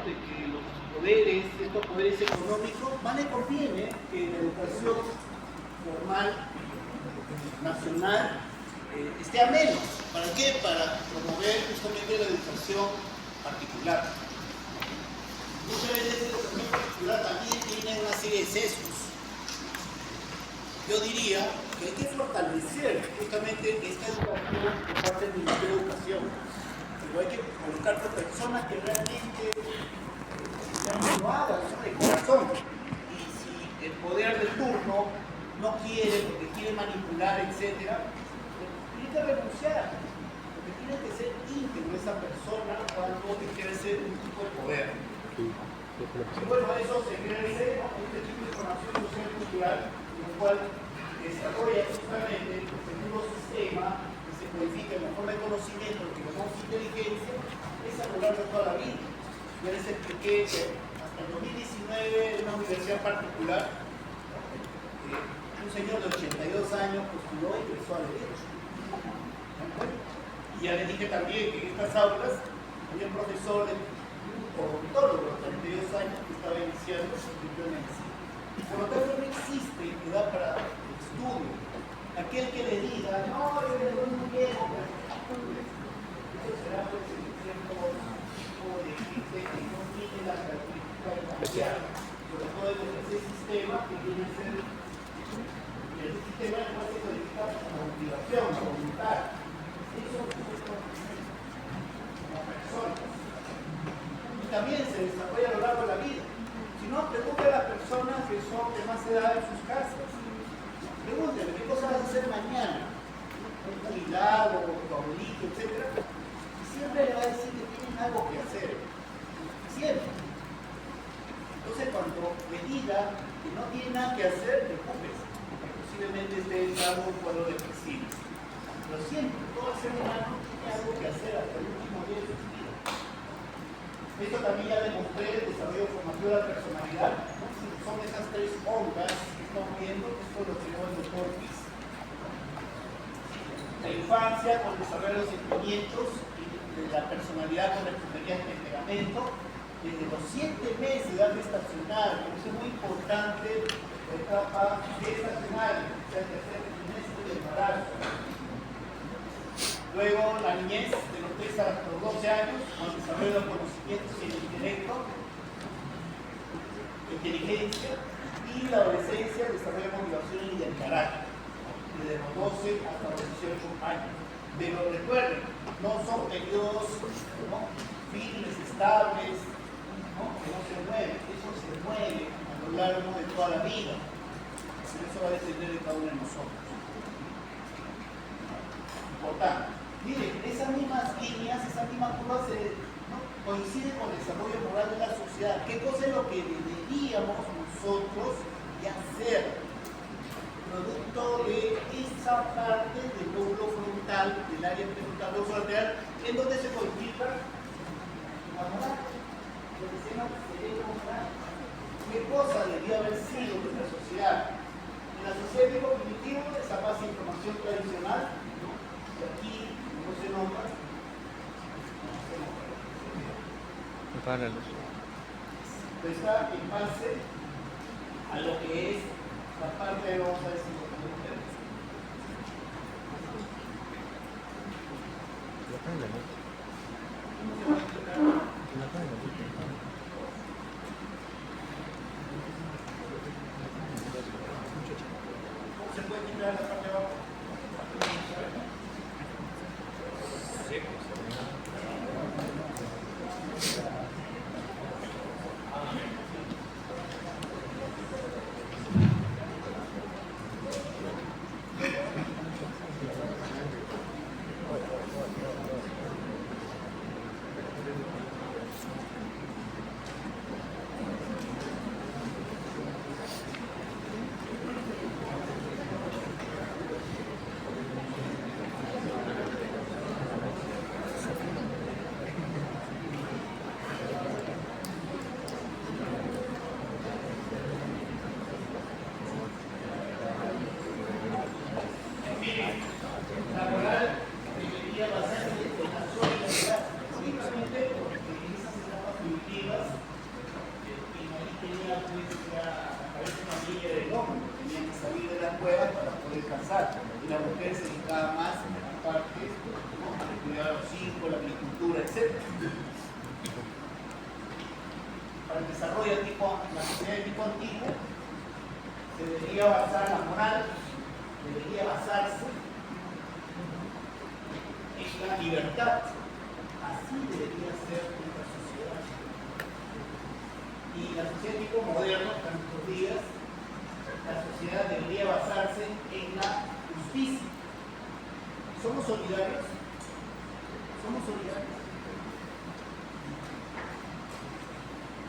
de que los poderes, estos poderes económicos, más le conviene que la educación formal, nacional, esté a menos. ¿Para qué? Para promover justamente la educación particular. Muchas veces la educación particular también tiene una serie de sesgos. Yo diría que hay que fortalecer justamente esta educación por parte del Ministerio de Educación. Pero hay que colocar por personas que realmente lo hagan de corazón. Y si el poder del turno no quiere, porque quiere manipular, etc., tiene que renunciar. Porque tiene que ser íntegro esa persona cuando ejerce un tipo de poder. Y bueno, eso se ejerce este tipo de formación social y cultural, en el cual desarrolla justamente el nuevo sistema que se codifica en la forma de conocimiento, que llamamos inteligencia, es a lo largo de toda la vida. Yo les expliqué que hasta el 2019 en una universidad particular, un señor de 82 años postuló y ingresó a derecho. Y ya les dije también que en estas aulas había un profesor de odontólogo de 32 años que estaba iniciando su estudio de medicina. Por lo tanto, no existe edad para estudio. Aquel que le diga, no, yo le doy muy bien, eso será pues el tiempo de gente que no tiene la característica de cambiar, sobre todo en ese sistema que tiene que ser, y el sistema además se codifica la motivación, la voluntad. Eso es la persona. También se desarrolla a lo largo de la vida. Si no, pregunte a las personas que son de más edad en sus casas. Pregúntenle qué cosas vas a hacer mañana. Un jubilado, tu abuelito, etc. Y siempre le va a decir que tienen algo que hacer. Siempre. Entonces, cuando le diga que no tiene nada que hacer, preocúpese. Porque posiblemente esté entrando un cuadro depresivo. Pero siempre, todo ser humano tiene algo que hacer hasta el último día de su vida. Esto también ya demostré el desarrollo formativo de la personalidad, ¿no? Son esas tres ondas que estamos viendo, esto lo creó el doctor Piz. La infancia con el desarrollo de los sentimientos y de la personalidad con la experiencia de temperamento, desde los 7 meses de edad gestacional, por eso es muy importante la etapa gestacional, o sea, el tercer trimestre del embarazo. Luego la niñez, de los 3 hasta los 12 años, con el desarrollo de los conocimientos y el intelecto, inteligencia, y la adolescencia, el desarrollo de motivación y del carácter, desde los 12 hasta los 18 años. Pero recuerden, no son periodos, ¿no?, firmes, estables, ¿no?, que no se mueven. Eso se mueve a lo largo de toda la vida. Eso va a depender de cada uno de nosotros. Importante. Miren, esas mismas líneas, esa misma curva coincide con el desarrollo moral de la sociedad. ¿Qué cosa es lo que deberíamos nosotros de hacer? Producto de esa parte del lóbulo frontal, del área prefrontal lateral, en donde se codifica la moral, lo que se llama el cerebro moral. ¿Qué cosa debería haber sido nuestra sociedad? En la sociedad tipo primitivo, esa base de información tradicional, ¿no?, y aquí no se nota. Pero está en base a lo que es la parte de, vamos a decir, ¿cómo se puede quitar la parte de abajo? salir de las cuevas para poder cazar. Y la mujer se dedicaba más a la parte, ¿no?, a cuidar a los hijos, la agricultura, etc. Para el desarrollo de la sociedad de tipo antiguo, se debería basar la moral, debería basarse en la libertad. Así debería ser nuestra sociedad. Y la sociedad de tipo moderno, en nuestros días, la sociedad debería basarse en la justicia. ¿Somos solidarios? ¿Somos solidarios?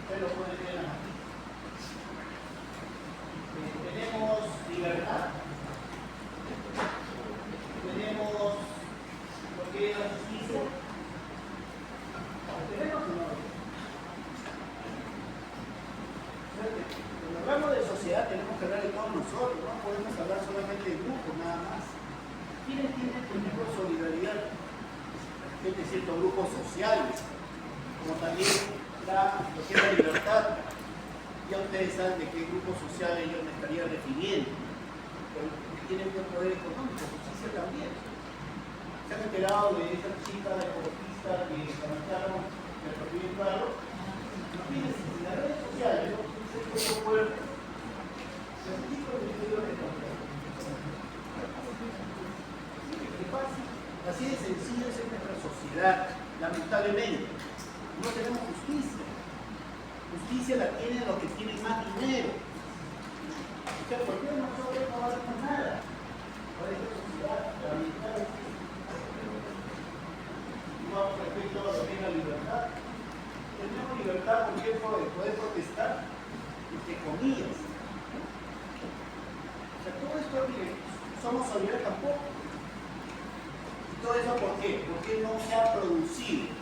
Usted lo puede ver aquí. Tenemos libertad. Tenemos lo que es la justicia. ¿Tenemos o no? Cuando hablamos de sociedad tenemos que hablar de todos nosotros, no podemos hablar solamente de grupos nada más. ¿Quiénes tienen, por ejemplo, solidaridad? De ciertos grupos sociales, como también lo que es la libertad. Ya ustedes saben de qué grupo social yo me estaría refiriendo. Pero tienen buen poder económico, justicia también. ¿Se han enterado de esa chica deportista que levantaron en el partido claro? Fíjense, en las redes sociales, ¿no? Ese poder, los chicos de video de ¿qué pasa? Así de sencillo es en nuestra sociedad, lamentablemente. No tenemos justicia. Justicia la tienen los que tienen más dinero. O sea, ¿por qué nosotros no valemos nada? Para esta sociedad, lamentablemente. Vamos respecto a lo que es la libertad. Tenemos libertad, por ejemplo, de poder protestar, entre comillas. O sea, todo esto que somos solidarios tampoco. ¿Y todo eso por qué? Porque no se ha producido.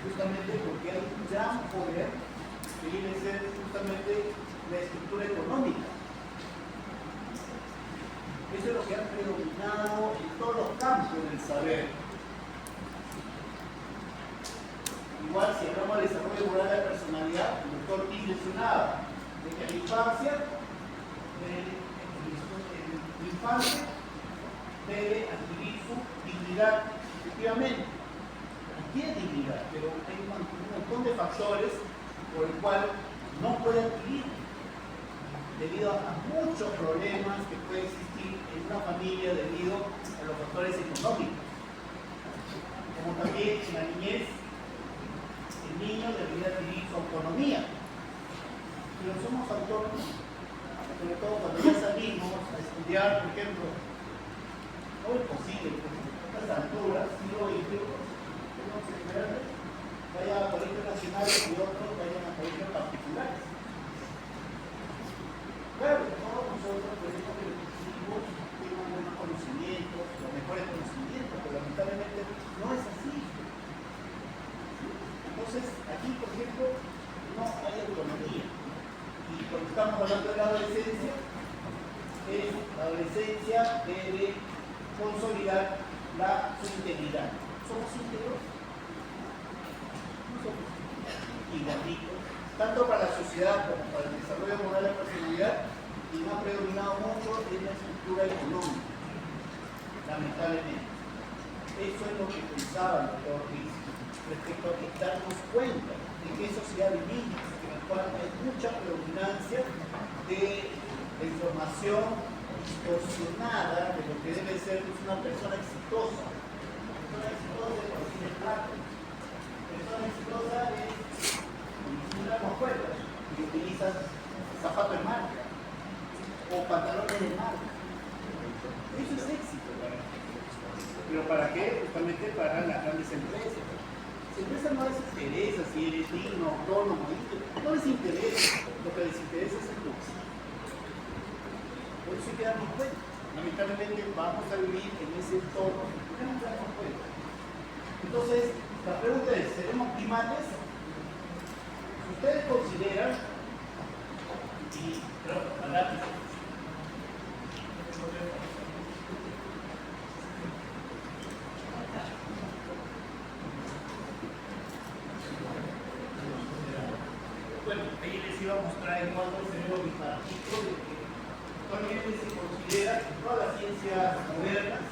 Justamente porque hay un gran poder que viene a ser justamente la estructura económica. Eso es lo que ha predominado en todos los campos del saber. Igual si hablamos del desarrollo moral de la personalidad, el doctor King mencionaba de que la infancia debe adquirir su dignidad. Efectivamente, tiene dignidad, pero hay un montón de factores por el cual no puede adquirir, debido a muchos problemas que pueden existir en una familia debido a los factores económicos, como también en la niñez. El niño debería adquirir su autonomía, pero somos autónomos, sobre todo cuando ya salimos a estudiar, por ejemplo. No es posible, a estas alturas, siglo XXI, tenemos que esperar, vayan a colegios nacionales y otros vayan a colegios particulares. Claro, todos nosotros queremos que los hijos tengan buenos conocimientos, los mejores conocimientos, pero lamentablemente no es así. Entonces, aquí, por ejemplo, no hay autonomía. Y cuando estamos hablando de la adolescencia, la adolescencia debe consolidar su integridad. ¿Somos íntegros? No somos igualitos, tanto para la sociedad como para el desarrollo moral de la personalidad, y no ha predominado mucho en la estructura económica, lamentablemente. Eso es lo que pensaba el doctor Riz respecto a que darnos cuenta de qué sociedad vivimos, en la cual hay mucha predominancia de la información distorsionada de lo que debe ser una persona exitosa. Persona exitosa es por decir el plato. Persona exitosa es una conjuega y utiliza zapatos de marca o pantalones de marca. Eso es éxito, ¿verdad? ¿Pero para qué? Justamente para las grandes empresas. Si a empresas no les interesa si eres digno, autónomo, no les interesa. Lo que les interesa es el bolsillo. Por eso hay que darnos cuenta. Lamentablemente vamos a vivir en ese entorno. Tenemos que darnos cuenta. Entonces, la pregunta es, ¿seremos primates? Si ustedes consideran, bueno, ahí les iba a mostrar en cuanto al cerebro bipartito de que Actualmente se considera en todas las ciencias modernas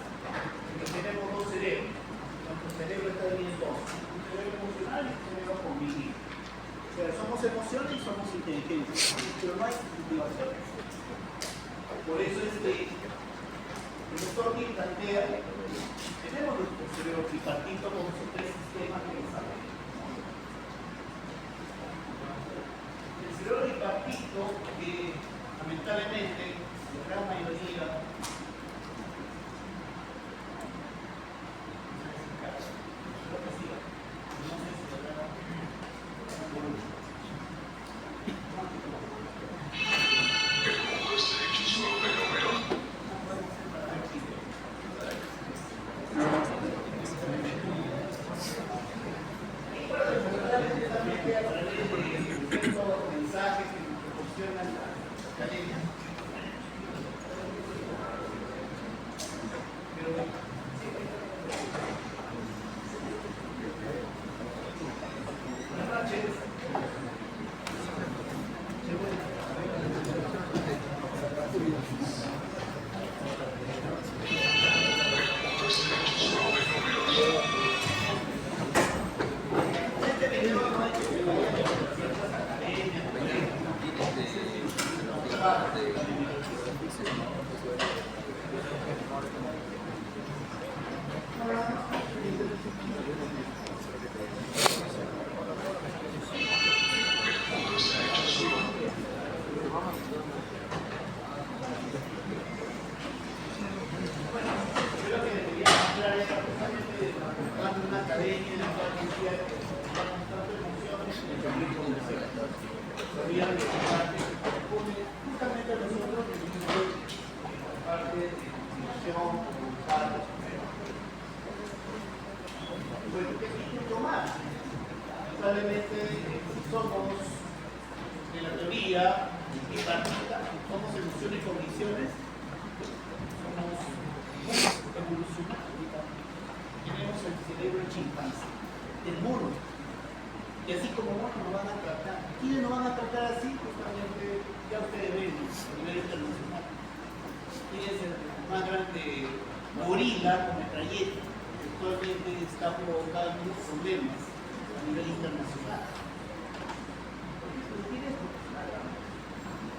que tenemos dos cerebros. Nuestro cerebro está dividido en dos: un cerebro emocional y un cerebro cognitivo. O sea, somos emociones y somos inteligencia, pero no hay motivaciones. Por eso es que el doctor King plantea que tenemos nuestro cerebro tripartito con esos tres sistemas que sabemos. El cerebro tripartito, que lamentablemente la gran mayoría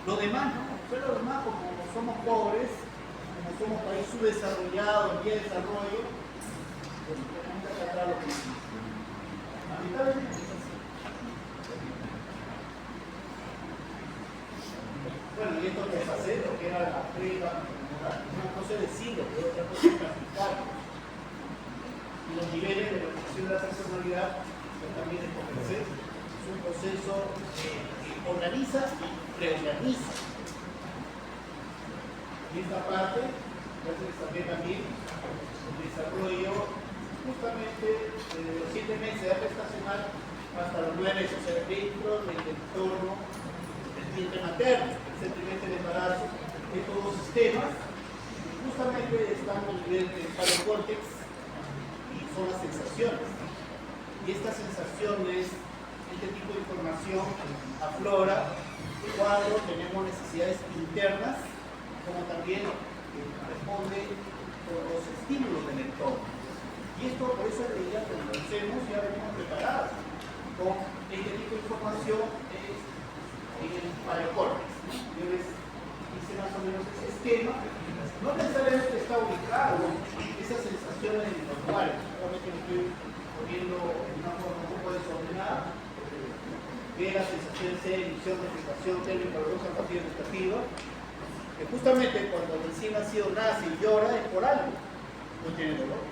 Lo demás, ¿no? Pero lo demás, como somos pobres, como somos país subdesarrollado, en vía de desarrollo, pues tenemos que tratar lo que hicimos. Lamentablemente es así. Bueno, y esto que es hacer, lo que era la prueba, una cosa es decirlo, pero otra cosa es practicarlo. Y los niveles de reflexión de la personalidad, pues también es convencer. Es un proceso que organiza y reorganiza. Y esta parte, ya se desarrolla también el desarrollo justamente desde los 7 meses de edad gestacional hasta los 9 meses, o sea, dentro del entorno del vientre materno, es el primer embarazo. Estos dos sistemas justamente están a nivel del neocórtex y son las sensaciones. Y estas sensaciones, este tipo de información aflora cuando tenemos necesidades internas, como también responde por los estímulos del entorno. Y esto, por eso que ya cuando lo hacemos, ya venimos preparados con este tipo de información en el neocórtex. Yo les hice más o menos ese esquema. No necesariamente está ubicado esas sensaciones en los lugares, solamente lo estoy poniendo en una forma un poco desordenada. Ve la sensación de emisión, reflexión, térmica, dolorosa, empatía, gustativa, que justamente cuando el recién nacido nace y llora es por algo, no tiene dolor,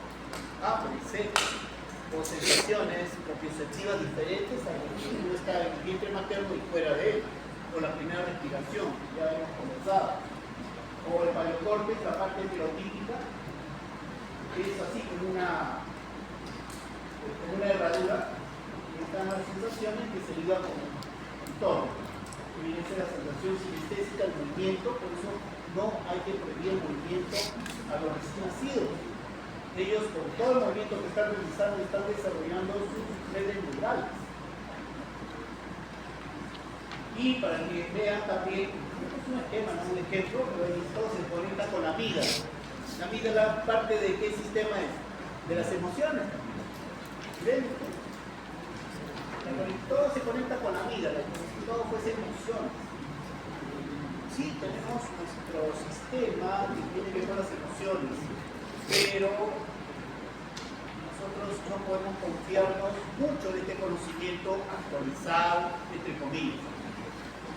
hambre, sed, o sensaciones propioceptivas diferentes a las que uno está en el vientre materno y fuera de él, o la primera respiración, ya hemos conversado, o el paleocórtex, la parte heterotípica, que es así como una herradura. Están las sensaciones que se ligan con el entorno. Que viene a ser la sensación sinestésica, el movimiento, por eso no hay que prohibir el movimiento a los recién nacidos. Ellos, con todo el movimiento que están realizando, están desarrollando sus redes neurales. Y Y para que vean también, es un esquema, no un ejemplo, pero todo se conecta con la amígdala. La amígdala parte de qué sistema es? De las emociones. ¿Ven? Todo se conecta con la amígdala, como si todo fuese emociones. Sí, tenemos nuestro sistema que tiene que ver con las emociones, pero nosotros no podemos confiarnos mucho de este conocimiento actualizado, entre comillas.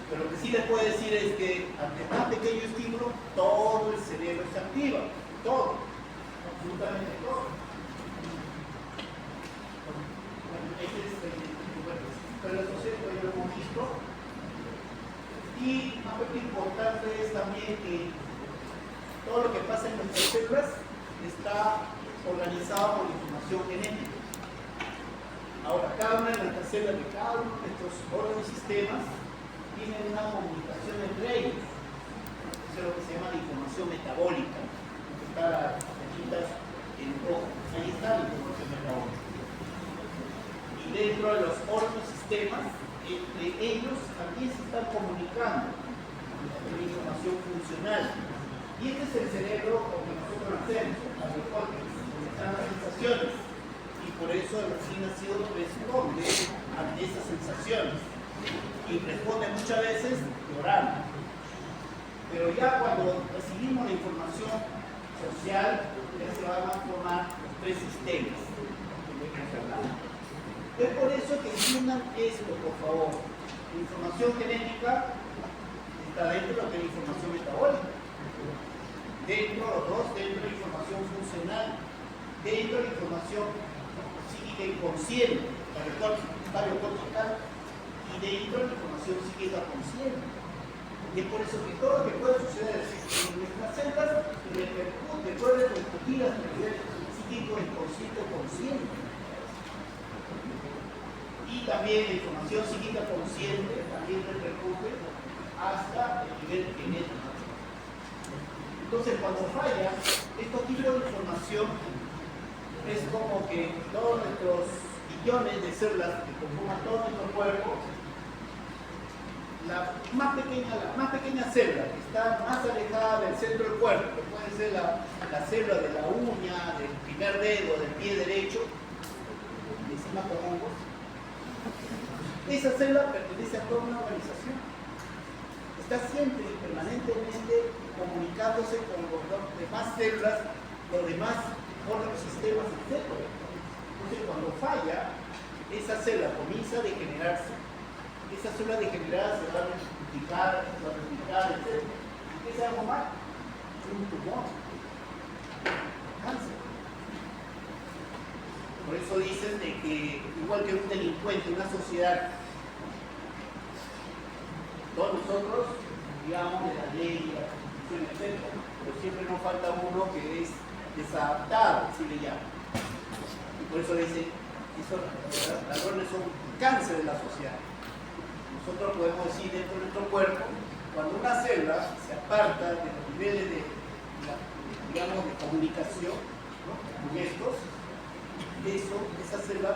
Pero lo que sí les puedo decir es que ante tan pequeño estímulo, todo el cerebro se activa. Todo. Absolutamente todo. Bueno, este es el asociado, ya lo hemos visto. Y un aspecto importante es también que todo lo que pasa en nuestras células está organizado por información genética. Ahora, cada una de nuestras células, de cada uno de nuestros órganos y sistemas, tienen una comunicación entre ellos. Eso es lo que se llama la información metabólica. Está las flechitas en rojo. Ahí está la información metabólica. Y dentro de los órganos y sistemas, entre ellos también se están comunicando la información funcional. Y este es el cerebro con que nosotros nacemos, la neocórtex, donde están las sensaciones. Y por eso el recién nacido responde ante esas sensaciones. Y responde muchas veces llorando. Pero ya cuando recibimos la información social, ya se van a formar los tres sistemas. Es por eso que entiendan esto, por favor. La información genética está dentro de lo que es la información metabólica. Dentro, los dos, dentro de la información funcional. Dentro de la información psíquica inconsciente, la cortical, y dentro de la información psíquica consciente. Y es por eso que todo lo que puede suceder en nuestras células repercute, puede repercutir a nivel psíquico, inconsciente o consciente. Y también la información psíquica consciente también repercute hasta el nivel genético. Entonces, cuando falla, estos tipos de información es como que todos nuestros billones de células que conforman todo nuestro cuerpo, la más pequeña célula que está más alejada del centro del cuerpo, que puede ser la célula de la uña, del primer dedo, del pie derecho, encima con hongos, esa célula pertenece a toda una organización. Está siempre y permanentemente comunicándose con las demás células, los demás órganos, sistemas, etc. Entonces, cuando falla, esa célula comienza a degenerarse. Esa célula degenerada se va a multiplicar, etc. ¿Qué es algo mal? Un tumor. Cáncer. Por eso dicen de que, igual que un delincuente, una sociedad, todos nosotros, digamos, de la ley, de la constitución, etc., pero siempre nos falta uno que es desadaptado, así le llaman. Y por eso dicen, esos ladrones son un cáncer de la sociedad. Nosotros podemos decir dentro de nuestro cuerpo, cuando una célula se aparta de los niveles de, digamos, de comunicación, ¿no?, con estos, esa célula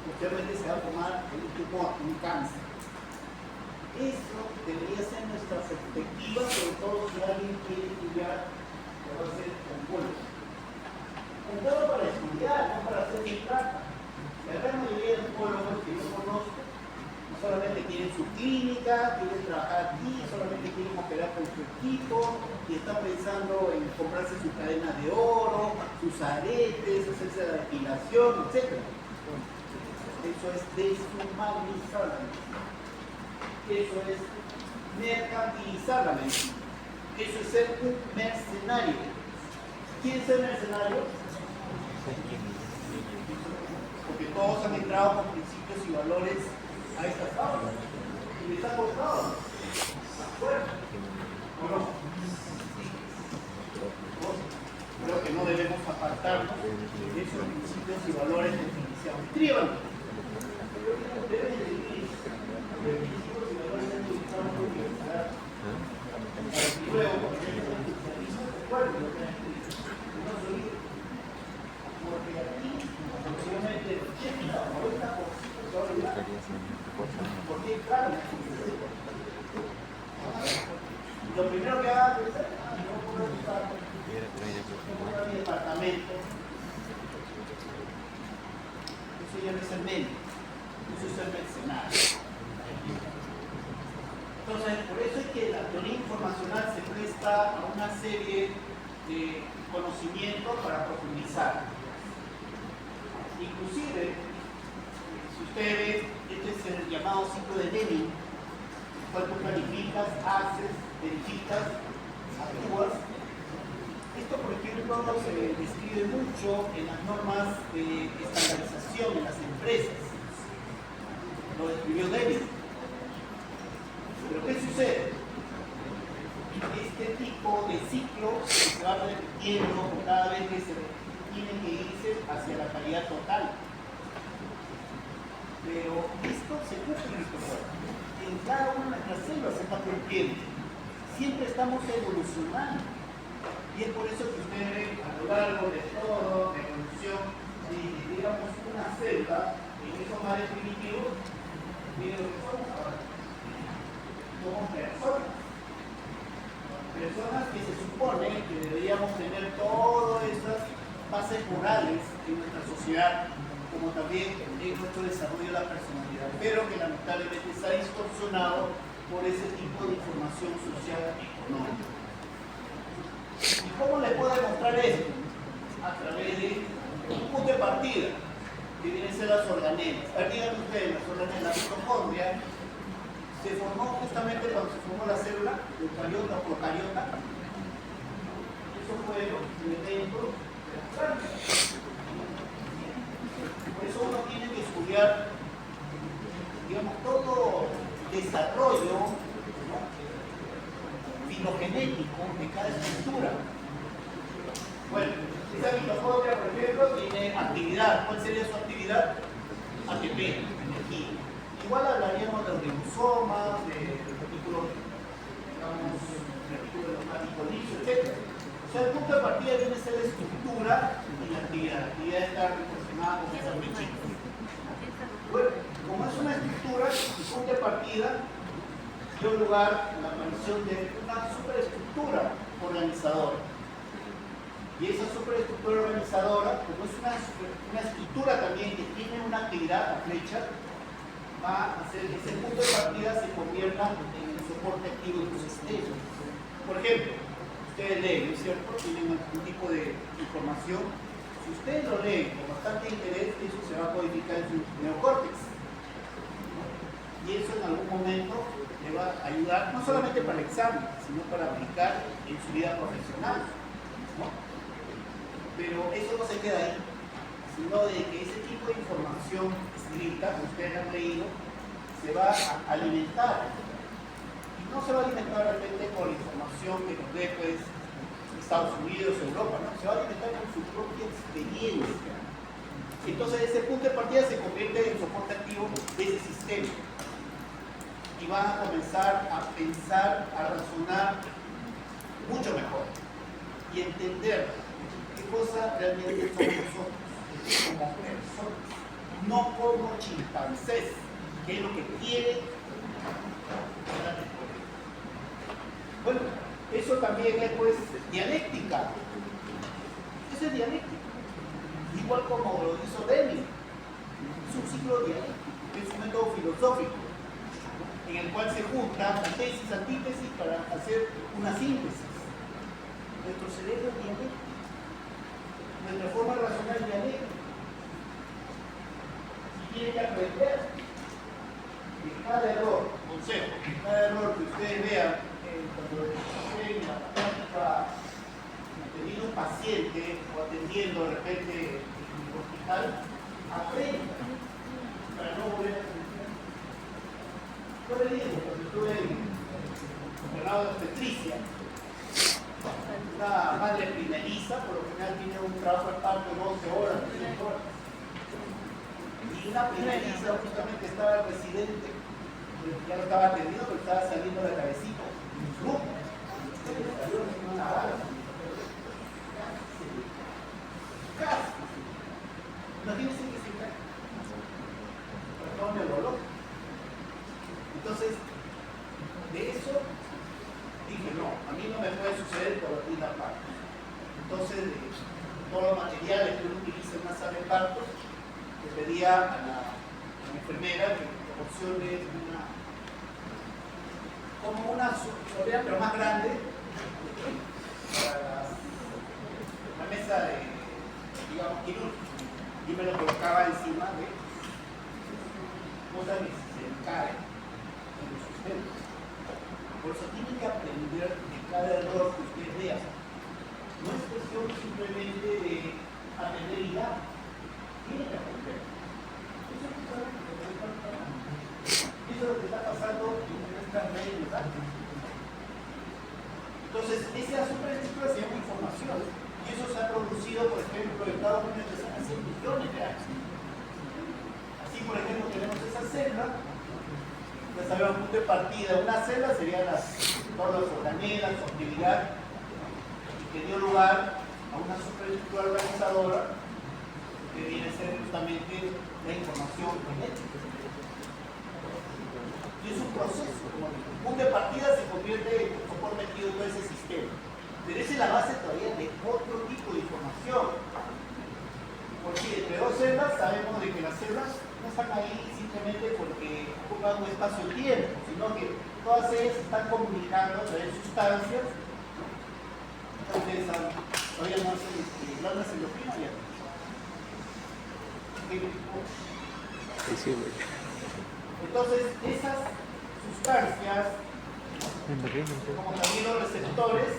posteriormente se va a formar un tumor, un cáncer. Eso debería ser nuestra perspectiva, sobre todo si alguien quiere estudiar, lo va a hacer con vuelo. Con vuelo para estudiar, no para hacer mi plata. La gran mayoría de los psicólogos que yo conozco no solamente quieren su clínica, quieren trabajar aquí, solamente quieren operar con su equipo y están pensando en comprarse su cadena de oro, sus aretes, hacerse la depilación, etc. Eso es deshumanizar la medicina. Eso es mercantilizar la medicina. Eso es ser un mercenario. ¿Quién es el mercenario? Porque todos han entrado con principios y valores a estas aulas. Y les ha costado. Bueno, ¿o no? Creo que no debemos apartarnos de esos principios y valores del iniciado. Escríbanlo. Deben de vivir los principios y valores del iniciado por universidad. Y luego, recuerden lo que han escrito. Porque aquí, aproximadamente el 80 o 90% Porque, claro, lo primero que haga es mi departamento. Eso ya no es el médico, eso es el mercenario. Entonces, por eso es que la teoría informacional se presta a una serie de conocimientos para profundizar. Inclusive, si usted ve, este es el llamado ciclo de Deming, el cual tú planificas, haces, verificas, actúas. Esto, por ejemplo, se describe mucho en las normas de estandarización en las empresas. Lo describió Deming. Pero ¿qué sucede? Este tipo de ciclo se va repitiendo cada vez que se tiene que irse hacia la calidad total. Pero esto se cumple en cada una de nuestras células se va cumpliendo. Siempre estamos evolucionando. Y es por eso que ustedes ven a lo largo de toda la evolución, si dividiéramos una célula en esos mares primitivos, miren lo que somos ahora. Somos personas. Personas que se supone que deberíamos tener todas esas bases morales en nuestra sociedad, como también en nuestro desarrollo de la personalidad, pero que lamentablemente se ha distorsionado por ese tipo de información social y económica. ¿Y cómo les puedo demostrar esto? A través de un punto de partida, que vienen a ser las organelas. Díganme ustedes, las organelas, la mitocondria se formó justamente cuando se formó la célula, eucariota o procariota. Eso fue el evento de las plantas. Por eso uno tiene que estudiar, digamos, todo desarrollo, ¿no?, filogenético de cada estructura. Bueno, esa mitocondria, por ejemplo, tiene actividad. ¿Cuál sería su actividad? ATP, energía. Igual hablaríamos de ribosomas, de retículos, digamos, retículos hepático, etc. O sea, el punto de partida viene a ser la estructura y la actividad. La actividad está relacionada con esa flechita. Bueno, como es una estructura, el punto de partida dio lugar a la aparición de una superestructura organizadora. Y esa superestructura organizadora, como es una estructura también que tiene una actividad, la flecha, va a hacer que ese punto de partida se convierta en el soporte activo de tu sistema. Por ejemplo, ustedes leen, ¿no es cierto? Tienen algún tipo de información. Si ustedes lo leen con bastante interés, eso se va a codificar en su neocórtex. Y eso en algún momento le va a ayudar, no solamente para el examen, sino para aplicar en su vida profesional, ¿no? Pero eso no se queda ahí, sino de que ese tipo de información escrita que ustedes han leído se va a alimentar. Y no se va a alimentar realmente con la información que nos dé, pues, Estados Unidos, Europa, ¿no? Se va a alimentar con su propia experiencia. Entonces ese punto de partida se convierte en soporte activo de ese sistema. Y van a comenzar a pensar, a razonar mucho mejor y entender qué cosa realmente somos nosotros como personas, no como chimpancés, que es lo que quiere. Bueno, eso también es, pues, dialéctica. Eso es dialéctica. Igual como lo hizo Deming, es un ciclo dialéctico, es un método filosófico en el cual se juntan tesis, antítesis para hacer una síntesis. Nuestro cerebro es dialéctico, nuestra forma de razonar es dialéctica. Y tiene que aprender que cada error, consejo, cada error que ustedes vean cuando en la práctica atendiendo un paciente o atendiendo de repente en el hospital, aprenda para no volver a tener. Yo le digo, cuando estuve en Bernardo de Petricia, una madre primeriza, por lo general tiene un trabajo de parto de 12 horas, 13 horas. Y una primeriza justamente estaba el residente, ya lo estaba atendiendo, pero estaba saliendo de cabecita. No, casi. Imagínense que se cae. Perdón, me voló. pediría a la enfermera que proporcione como una sordera, pero más grande, para la mesa de, digamos, quirúrgica. Y me lo colocaba encima de cosas que se caen en los sistemas. Por eso tienen que aprender de cada error que ustedes vean. No es cuestión simplemente de aprender y ya. Tienen que aprender. Eso es lo que está pasando en nuestras redes, ¿verdad? Entonces, esa superestructura se llama información. Y eso se ha producido, por ejemplo, en Estados Unidos desde hace millones de años. Así, por ejemplo, tenemos esa celda. Ya sabemos, punto de partida. Una celda serían todas las organelas, su actividad, y que dio lugar a una superestructura organizadora que viene a ser justamente la información genética. Y es un proceso. Un punto de partida se convierte en un soporte metido en todo ese sistema. Pero esa es la base todavía de otro tipo de información. Porque entre dos celdas sabemos de que las celdas no están ahí simplemente porque ocupan un espacio-tiempo, sino que todas ellas están comunicando a través de sustancias. Ustedes saben, todavía no hacen glándulas endocrinas ya. Entonces, esas sustancias, como también los receptores,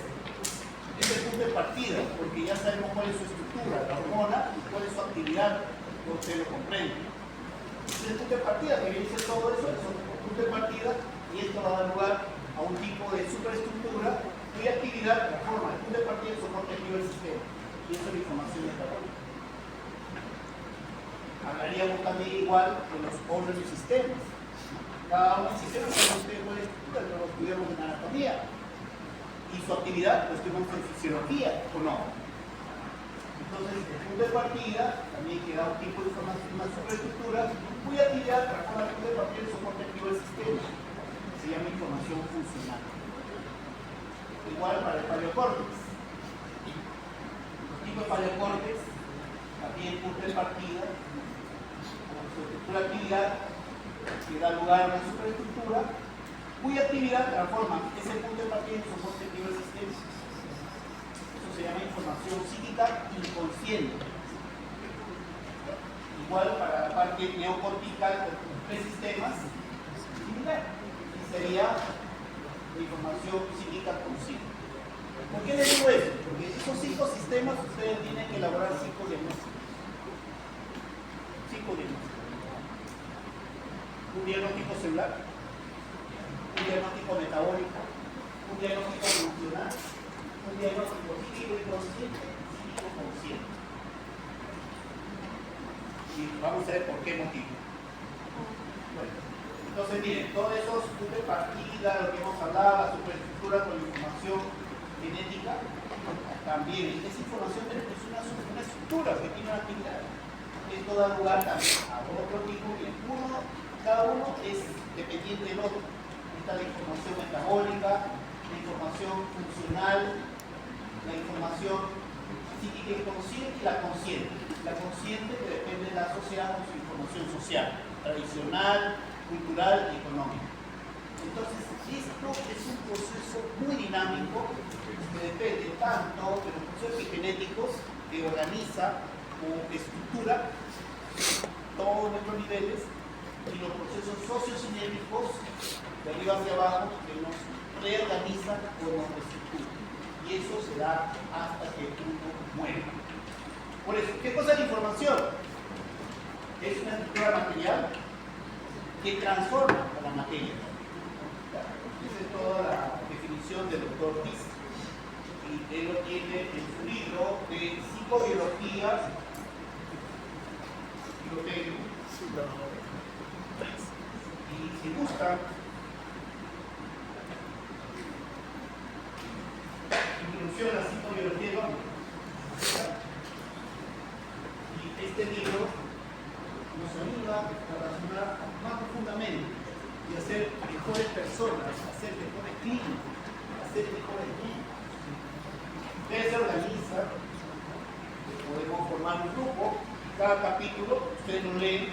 es el punto de partida, porque ya sabemos cuál es su estructura, la hormona, y cuál es su actividad, usted lo comprende. Es el punto de partida que viene a ser todo eso, es un punto de partida, y esto va a dar lugar a un tipo de superestructura cuya actividad transforma el punto de partida en soporte activo del sistema. Y eso es la información metabólica. Hablaríamos también igual de los órganos y sistemas. Cada uno de los sistemas tiene ustedes buena estructura, pero lo estudiamos en anatomía. Y su actividad lo estudiamos en fisiología, ¿o no? Entonces, el punto de partida también queda un tipo de información, una superestructura, cuya actividad transforma el punto de partida en soporte activo del sistema. Se llama información funcional. Igual para el paleocórtex. El tipo de paleocórtex también punto de partida, con su estructura de actividad, que da lugar a una superestructura, cuya actividad transforma ese punto de partida en soporte activo del sistema. Eso se llama información psíquica inconsciente. Igual para la parte neocortical de los tres sistemas, similar. Y sería la información psíquica consciente. ¿Por qué les digo eso? Porque esos 5 sistemas ustedes tienen que elaborar 5 diagnósticos. 5 diagnósticos. Un diagnóstico celular, un diagnóstico metabólico, un diagnóstico funcional, un diagnóstico psíquico inconsciente, psíquico consciente. Y vamos a ver por qué motivo. Bueno, entonces miren, todos esos puntos de partida, lo que hemos hablado, la superestructura con información genética, también esa información es una estructura que tiene una actividad. Esto da lugar también a otro tipo que cada uno es dependiente del otro. Está la información metabólica, la información funcional, la información psíquica inconsciente y la consciente. La consciente que depende de la sociedad con su información social, tradicional, cultural y económica. Entonces, esto es un proceso muy dinámico que depende tanto de los procesos genéticos que organiza o estructura todos nuestros niveles y los procesos sociocinéticos de arriba hacia abajo que nos reorganizan o nos reestructuran. Y eso se da hasta que uno muere. Por eso, ¿qué cosa es la información? Es una estructura material que transforma a la materia. Esa es toda la definición del doctor Piz. Y él lo tiene en su libro de psicobiología y si buscan introducción a la psicobiología, y este libro nos ayuda a razonar más profundamente y a ser mejores personas, a ser mejores clínicos, a ser mejores médicos. Ustedes se organizan, podemos formar un grupo cada capítulo, ustedes lo leen,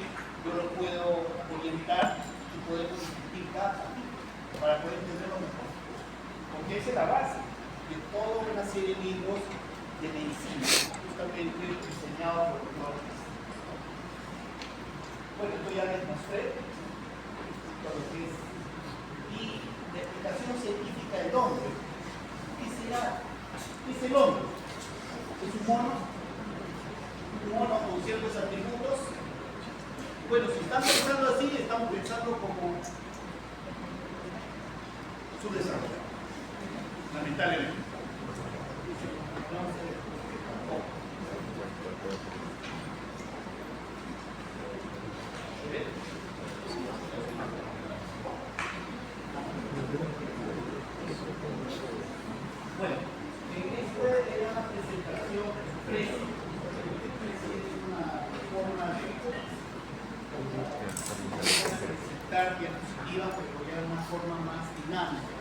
yo lo puedo orientar y podemos discutir cada capítulo para poder entenderlo mejor. Porque esa es la base de toda una serie de libros de medicina, justamente diseñados por doctores. Bueno, esto ya les mostré todo lo que es. Y la explicación científica del hombre. ¿Qué será? ¿Qué es el hombre? ¿Es un mono? ¿Un mono con ciertos atributos? Bueno, si están pensando así, estamos pensando como su desarrollo, lamentablemente. Bueno, en esta era una presentación previa. Es una forma de presentar diapositiva, pero ya de una forma más dinámica.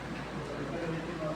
Realmente no.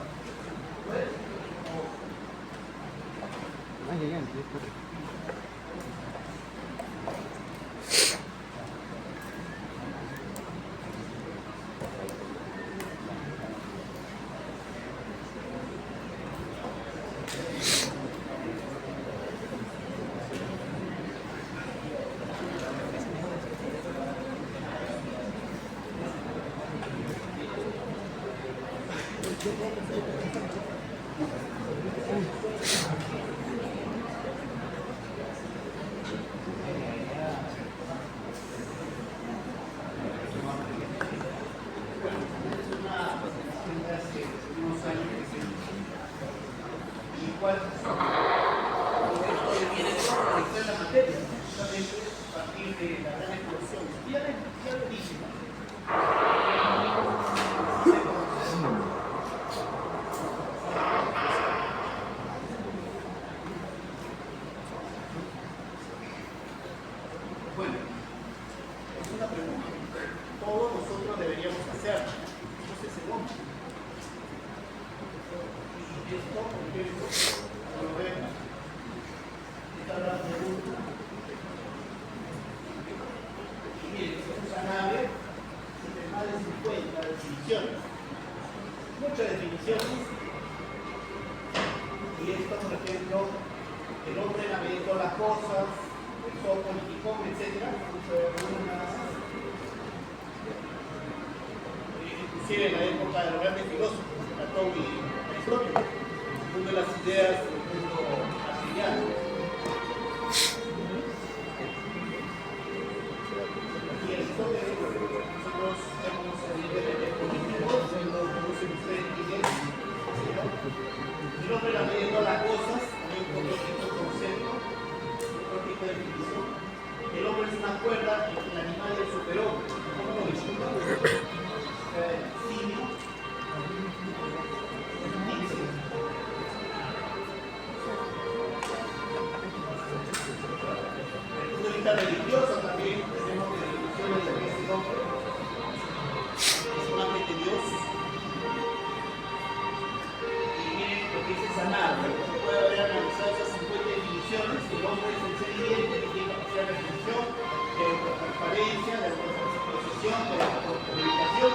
Bueno, es una pregunta. Todos nosotros deberíamos hacerla. Entonces, segundo. Y esto, por ejemplo, lo vemos. Esta es la pregunta. Y miren, esta es una nave de más de 50 definiciones. Muchas definiciones. Y esto, por ejemplo, el hombre navegando las cosas, el sol político, etc. Inclusive en la época de los grandes filósofos, Platón y Aristóteles, una de las ideas del mundo material. Y Aristóteles, nosotros vemos a nivel político, lo conocen ustedes bien, el hombre navegando las cosas, también con otro tipo de concepto, otro tipo de definición. El hombre es una cuerda y el animal es el superhombre. ¿Cómo lo discuto? Simio. Desde el punto de vista religioso también tenemos definiciones de que es el hombre. Es imagen de Dios. Y miren lo que dice sanar. Después de haber analizado esas 50 definiciones, el hombre es el ser viviente que tiene capacidad de reflexión, de transparencia, de procesión, de comunicación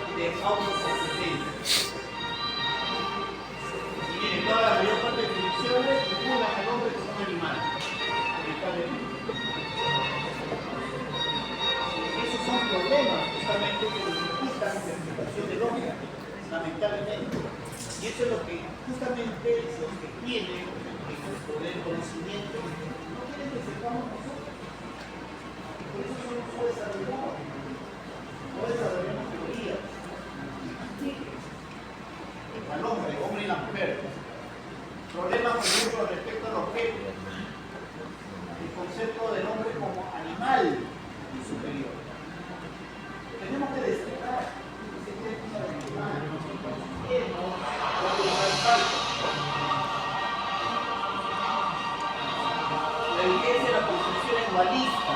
y de autosubsistencia. Y miren, toda la mayor parte de definiciones vinculan al hombre como un animal. Esos son problemas justamente que dificultan la interpretación del hombre, lamentablemente. Y eso es lo que justamente los que tienen el poder del conocimiento no quieren que sepamos nosotros. Por eso solo no desarrollamos. No desarrollamos teorías. Al hombre y la mujer. Problemas, por ejemplo, respecto al objeto. El concepto del hombre como animal superior. Tenemos que destacar ese tema del animal. La evidencia de la construcción es dualista.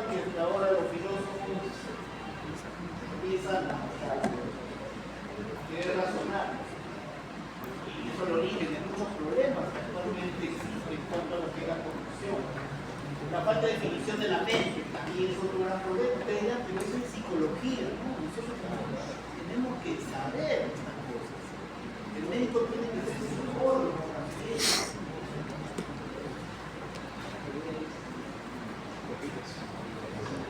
recuerdan que ahora los filósofos empiezan a querer razonar. Y eso es el origen de muchos problemas que actualmente existen en cuanto a lo que es la corrupción. La falta de definición de la mente también es otro gran problema. Ustedes dirán, pero eso es psicología, ¿no? Nosotros tenemos que saber estas cosas. El médico tiene que ser psicólogo también.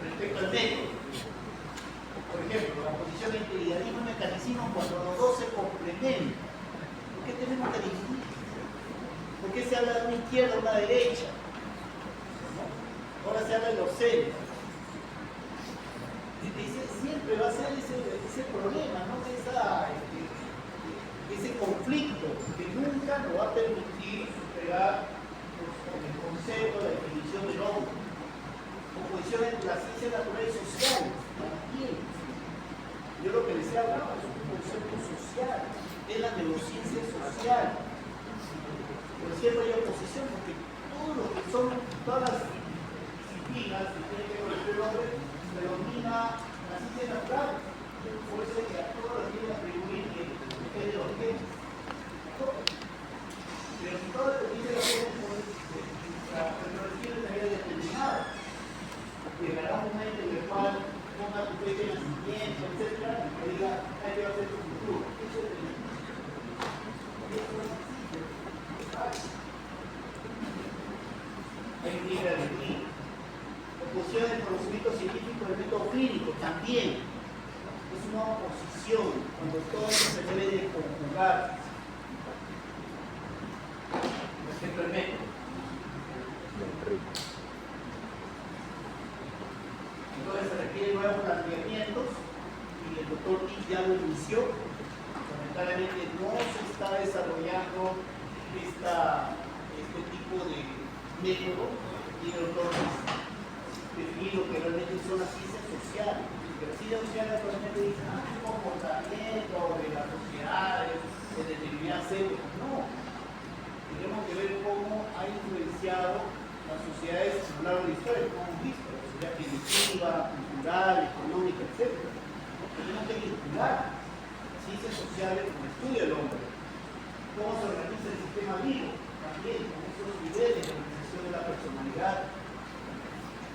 Respecto al método, por ejemplo, la posición de integralismo y mecanicismo cuando los dos se complementan. ¿Por qué tenemos que dividir? ¿Por qué se habla de una izquierda o una derecha? Ahora se habla de los seres. Siempre va a ser ese problema, ¿no? Ese conflicto que nunca nos va a permitir superar el concepto de la definición del hombre. Oposición entre las ciencias naturales y sociales. También. Yo lo que les he hablado es un concepto social, es la neurociencia social. Pero siempre hay oposición porque todos los que son, todas las disciplinas que tienen que ver con el hombre, predomina la ciencia natural. Por eso es que a todos los tienen que atribuir que es de los que pero si todo depende de la tecnología estaría determinada. Llegará un momento en el cual ponga tu fecha de nacimiento, etc. y que diga, hay que hacer tu futuro. Eso es hay un libre albedrío. Oposición del conocimiento científico del método clínico también. Es una oposición cuando todo eso se debe de conjugar. Respecto al método. Entonces se requieren nuevos planteamientos y el doctor Pitt ya lo inició. Lamentablemente no se está desarrollando este tipo de método y el doctor definir lo que realmente son las ciencias sociales. Pero las ciencias sociales actualmente dicen, el comportamiento de las sociedades, de determinadas épocas. No. Tenemos que ver cómo ha influenciado las sociedades a lo largo de la historia, como hemos visto, la sociedad primitiva, cultural, económica, etc. Tenemos que vincular las ciencias sociales con el estudio del hombre. Cómo se organiza el sistema vivo, también, con esos niveles de organización de la personalidad.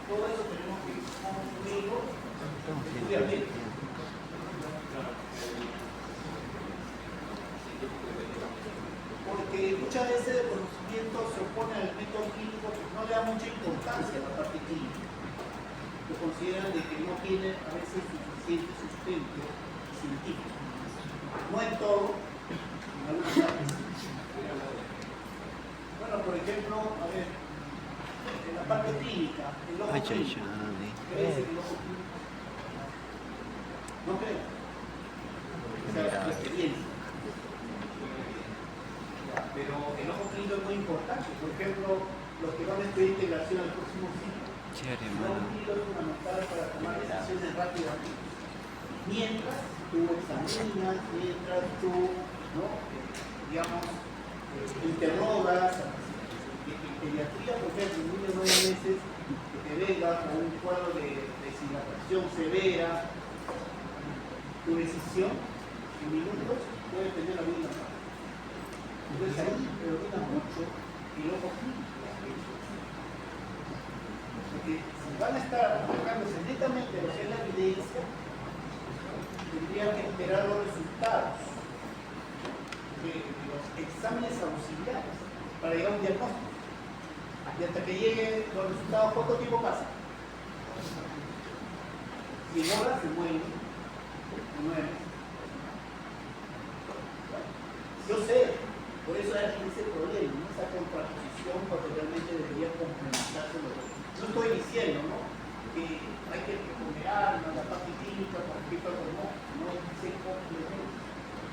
Todo eso tenemos que construirlo estudiamente. Porque muchas veces el conocimiento se opone al método clínico porque no le da mucha importancia a la parte clínica. Lo consideran de que no tiene a veces suficiente sustento científico. No en todo, en algunas partes. Bueno, por ejemplo, a ver, en la parte clínica, el ojo clínico. ¿Qué es el ojo clínico? No creo. Esa es la experiencia. Pero el ojo clínico es muy importante. Por ejemplo, los que van a estudiar integración al próximo ciclo, el ojo clínico es fundamental para tomar decisiones rápidamente. Mientras tú examinas, mientras tú, ¿no? digamos, interrogas, en pediatría, por ejemplo, un niño de 9 meses que te venga con un cuadro de deshidratación severa, tu decisión en minutos puede tener la vida. Entonces ahí predomina mucho el ojo clínico. Porque si van a estar enfocándose netamente en lo que es la evidencia, tendrían que esperar los resultados de los exámenes auxiliares para llegar a un diagnóstico. Y hasta que lleguen los resultados, ¿cuánto tiempo pasa? 100 horas se mueren, 9. Yo sé. Por eso hay ese problema, ¿no? Esa contraposición cuando realmente debería complementarse los dos. No estoy diciendo, ¿no? Que hay que ponderar la parte clínica con respecto al hormón, no se complementan,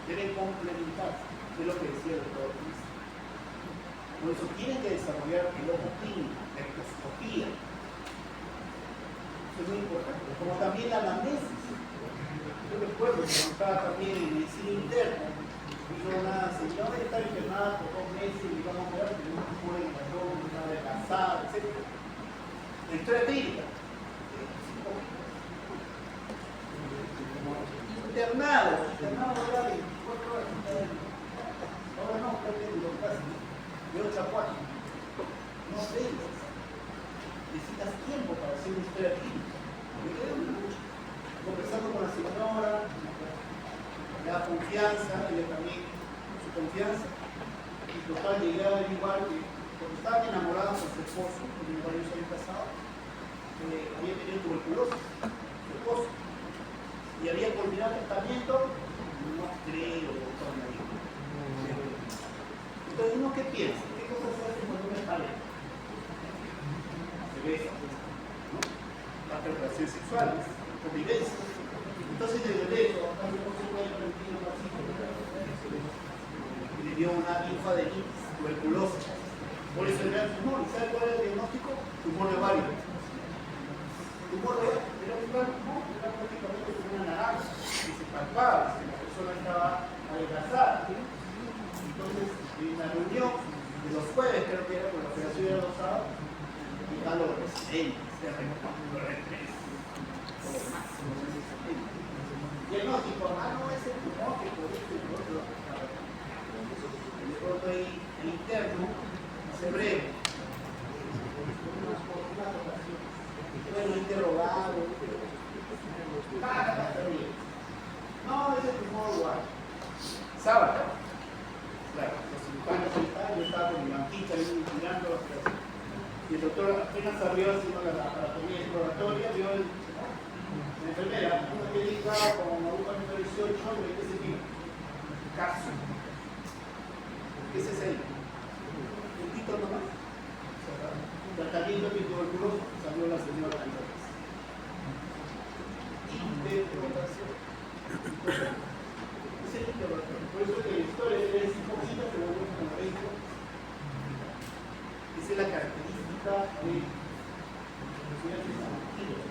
deben complementarse, es lo que decía el doctor Luis. Por eso tienen que desarrollar el ojo clínico, la ecoscopía. Eso es muy importante, como también la anamnesis. Yo recuerdo que estaba también en medicina interna. Vino una señora que estaba internada por 2 meses y vamos a ver, tenemos que poner en el una adelgazada, etc. La historia clínica. internado era 24 horas. Ahora no, casi de 8 a 4. No vengas. Necesitas tiempo para hacer una historia clínica. Me quedé conversando con la señora, le da confianza, ella también, su confianza. Y total, llegué a averiguar que cuando estaban enamorados de su esposo, porque varios años casados, había tenido tuberculosis, su esposo. Y había culminado el tratamiento, no creo, doctor, me dijo. Entonces, ¿uno qué piensa? ¿Qué cosas se hacen cuando uno es pareja? Se besa, ¿no? Las relaciones sexuales, convivencia. Entonces, desde lejos, no se puede permitir un vasito. Y le dio una linfadenitis, tuberculosis. Por eso le da tumor. ¿Y sabe cuál es el diagnóstico? Tumor de ovario. Tumor de ovario. Era un gran tumor, era prácticamente como una naranja. Y se palpaba, si la persona estaba adelgazada. Entonces, en la reunión de los jueves, creo que era con la operación de los sábados, están los residentes, diagnóstico, no es el tumor que por esto y por otro. De pronto ahí el interno se breve. Bueno, interrogado. No, es el tumor igual. Sábado. Claro, los cirujanos yo estaba con mi banquita ahí mirando las cosas. Y el doctor apenas abrió haciendo la anatomía exploratoria, vio la enfermera, una médica con aguja número 18, de qué se tiene. Caso. ¿Qué es ese ahí? Un título nomás. Tratamiento de tuberculosis, salió la señora Andrés. Interrogación. Es el interrogatorio. Por eso que la historia es hipócrita, pero bueno, como la veis. Esa es la característica de los estudiantes adquiridos.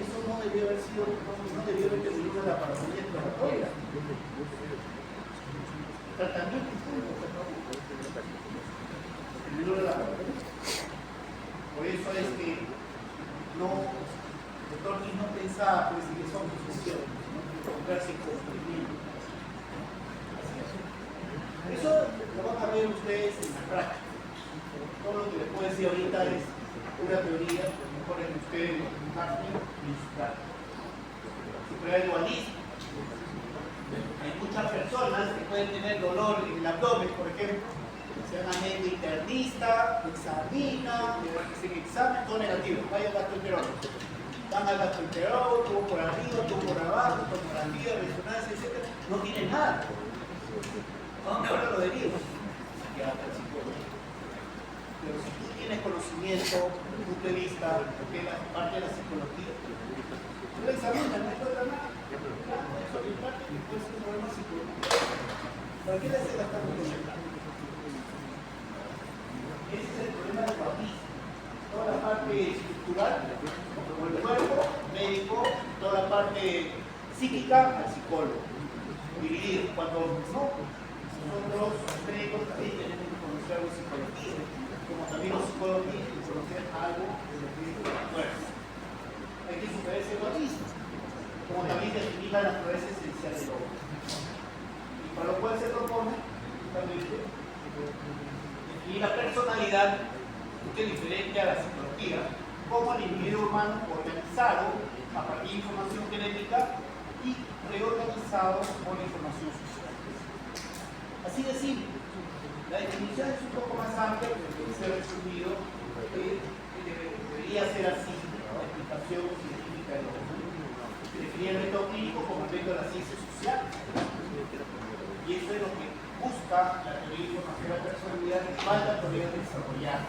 Eso no debió haber sido, no debió haber tenido la parafonía exploratoria. Tratamiento público, por favor. El menor de la parafonía. Por eso es que no, el doctor no pensaba pues, que son discusiones, ¿no? Encontrarse con sufrimiento. Eso lo van a ver ustedes en la práctica. Todo lo que les puedo decir ahorita es una teoría, a lo mejor en ustedes lo imaginen y su práctica. Si fuera el dualismo, hay muchas personas que pueden tener dolor en el abdomen, por ejemplo, sean mente internista, examina, le hacen examen, todo negativo, vaya al gastroenterólogo. Van al gastroenterólogo, tuvo por arriba, tuvo por abajo, tomografía, resonancia, etc. No tiene nada. ¿A dónde ahora lo deriva? Pero si tú tienes conocimiento, desde el punto de vista de la parte de la psicología, tú lo examinas, no encuentras nada. Eso puede ser un problema psicológico. ¿Para qué le hace gastar mucho dinero? Ese es el problema del guapismo. Toda la parte estructural, como el cuerpo, médico, toda la parte psíquica, al psicólogo. Dividido. Cuando no, nosotros médicos también tenemos que conocer algo de psicología, como también los psicólogos tienen que conocer algo de lo que es la fuerza. Hay que superar ese guapismo, como también definir la naturaleza esencial del hombre. Y para lo cual se propone, justamente, y la personalidad, que es diferente a la psicología, como el individuo humano organizado a partir de información genética y reorganizado por la información social. Así de simple. La definición es un poco más amplia, pero debe ser resumido, debería ser así la explicación científica de lo que se definía el método clínico como el método de las ciencias sociales. Y eso es lo que busca la teoría de información de la personalidad, que falta todavía desarrollar.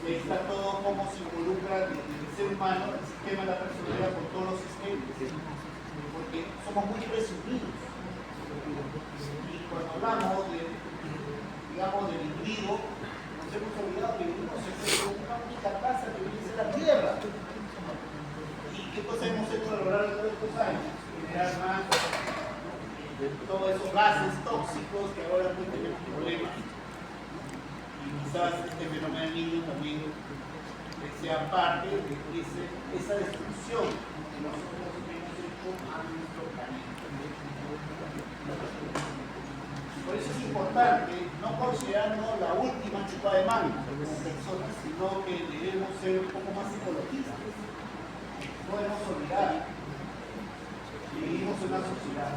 Y ahí está todo cómo se involucra desde el ser humano, el sistema de la personalidad con todos los sistemas. Porque somos muy presumidos. Y cuando hablamos de, digamos, del individuo, nos hemos olvidado que vivimos en una única casa que viene a ser la Tierra. ¿Y qué cosa hemos hecho a lo largo de todos estos años? Generar más todos esos gases tóxicos que ahora pueden tener problemas. Y quizás este fenómeno del niño también sean parte de esa destrucción que nosotros hemos hecho a nuestro planeta. Por eso es importante no considerarnos la última chupa de mano como personas, sino que debemos ser un poco más ecologistas. No debemos olvidar que vivimos en una sociedad.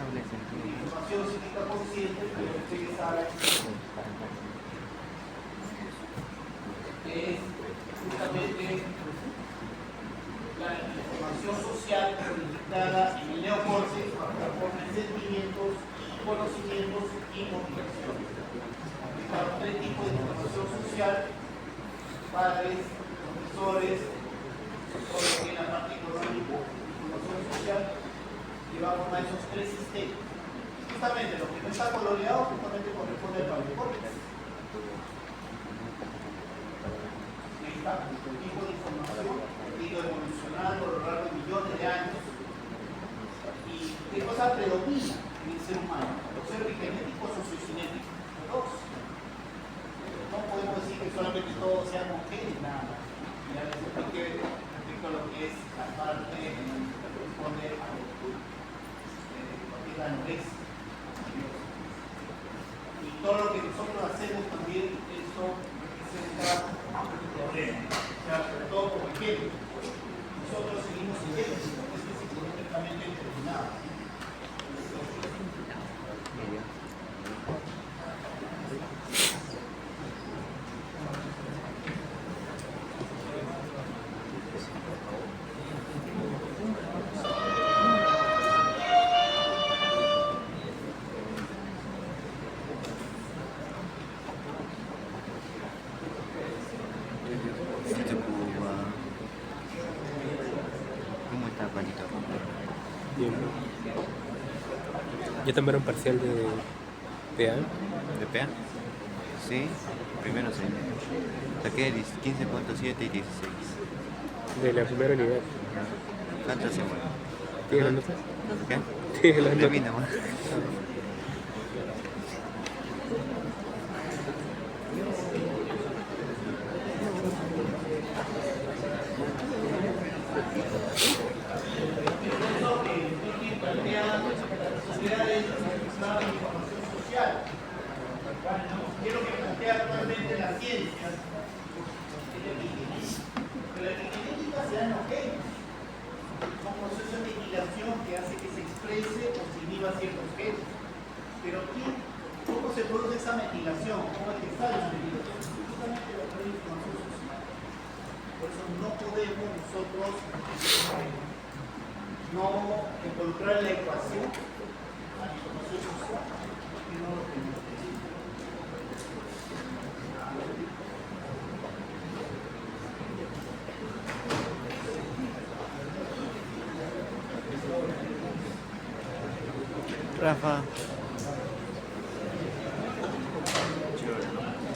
La información cívica consciente, pero ustedes saben, es justamente la información social proyectada en el neocórtex por sentimientos, conocimientos y motivaciones. Para tres tipos de información social: padres, profesores, todo lo que es la parte económica, información social, llevamos a esos tres sistemas. Justamente lo que no está coloreado justamente corresponde al neocórtex. El tipo de información ha ido evolucionando a lo largo de millones de años. ¿Y qué cosa predomina en el ser humano? Los seres genéticos o sociocinéticos. Los dos. No podemos decir que solamente todos seamos genes, nada más. Ya les expliqué respecto a lo que es la parte que corresponde a lo que es la anorexia. Y todo lo que nosotros hacemos también, eso representa un problema. O sea, sobre todo como ejemplo, nosotros seguimos genes específicamente determinados. Yo también era un parcial de PA. ¿De PA? Sí, primero sí. Saqué 15.7 y 16. De la primera unidad. ¿Cuánto se mueve? ¿Tienes las notas? ¿Qué? ¿Tienes las De mí notas? nomás. Quiero que plantea actualmente la ciencia, que la epigenética se da en los genes, un proceso de aniquilación que hace que se exprese o se inhiba ciertos genes. Pero ¿cómo se produce esa metilación? ¿Cómo es que sale esa metilación? Justamente a través de información social. Por eso no podemos nosotros no involucrar en la ecuación a la información social, porque no lo tenemos. Rafa.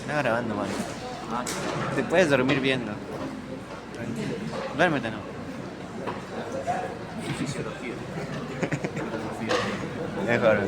Está grabando, mano. Te puedes dormir viendo. Duérmete, no. Fisiología. Mejor.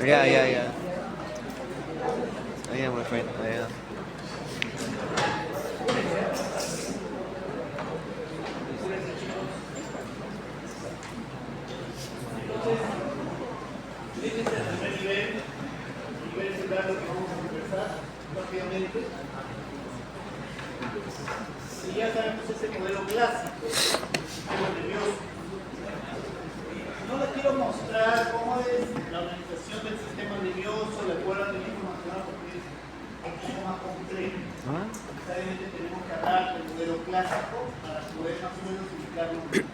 Ya. Yeah, my friend. Yeah. Este es el primer nivel central lo que vamos a conversar rápidamente. Si ya sabemos ese modelo clásico del sistema nervioso, no les quiero mostrar cómo es la organización del sistema nervioso de acuerdo al organismo nacional, porque es un poco más complejo. ¿Ah? Necesariamente tenemos que hablar del modelo clásico para poder más o menos ubicarlo un poco.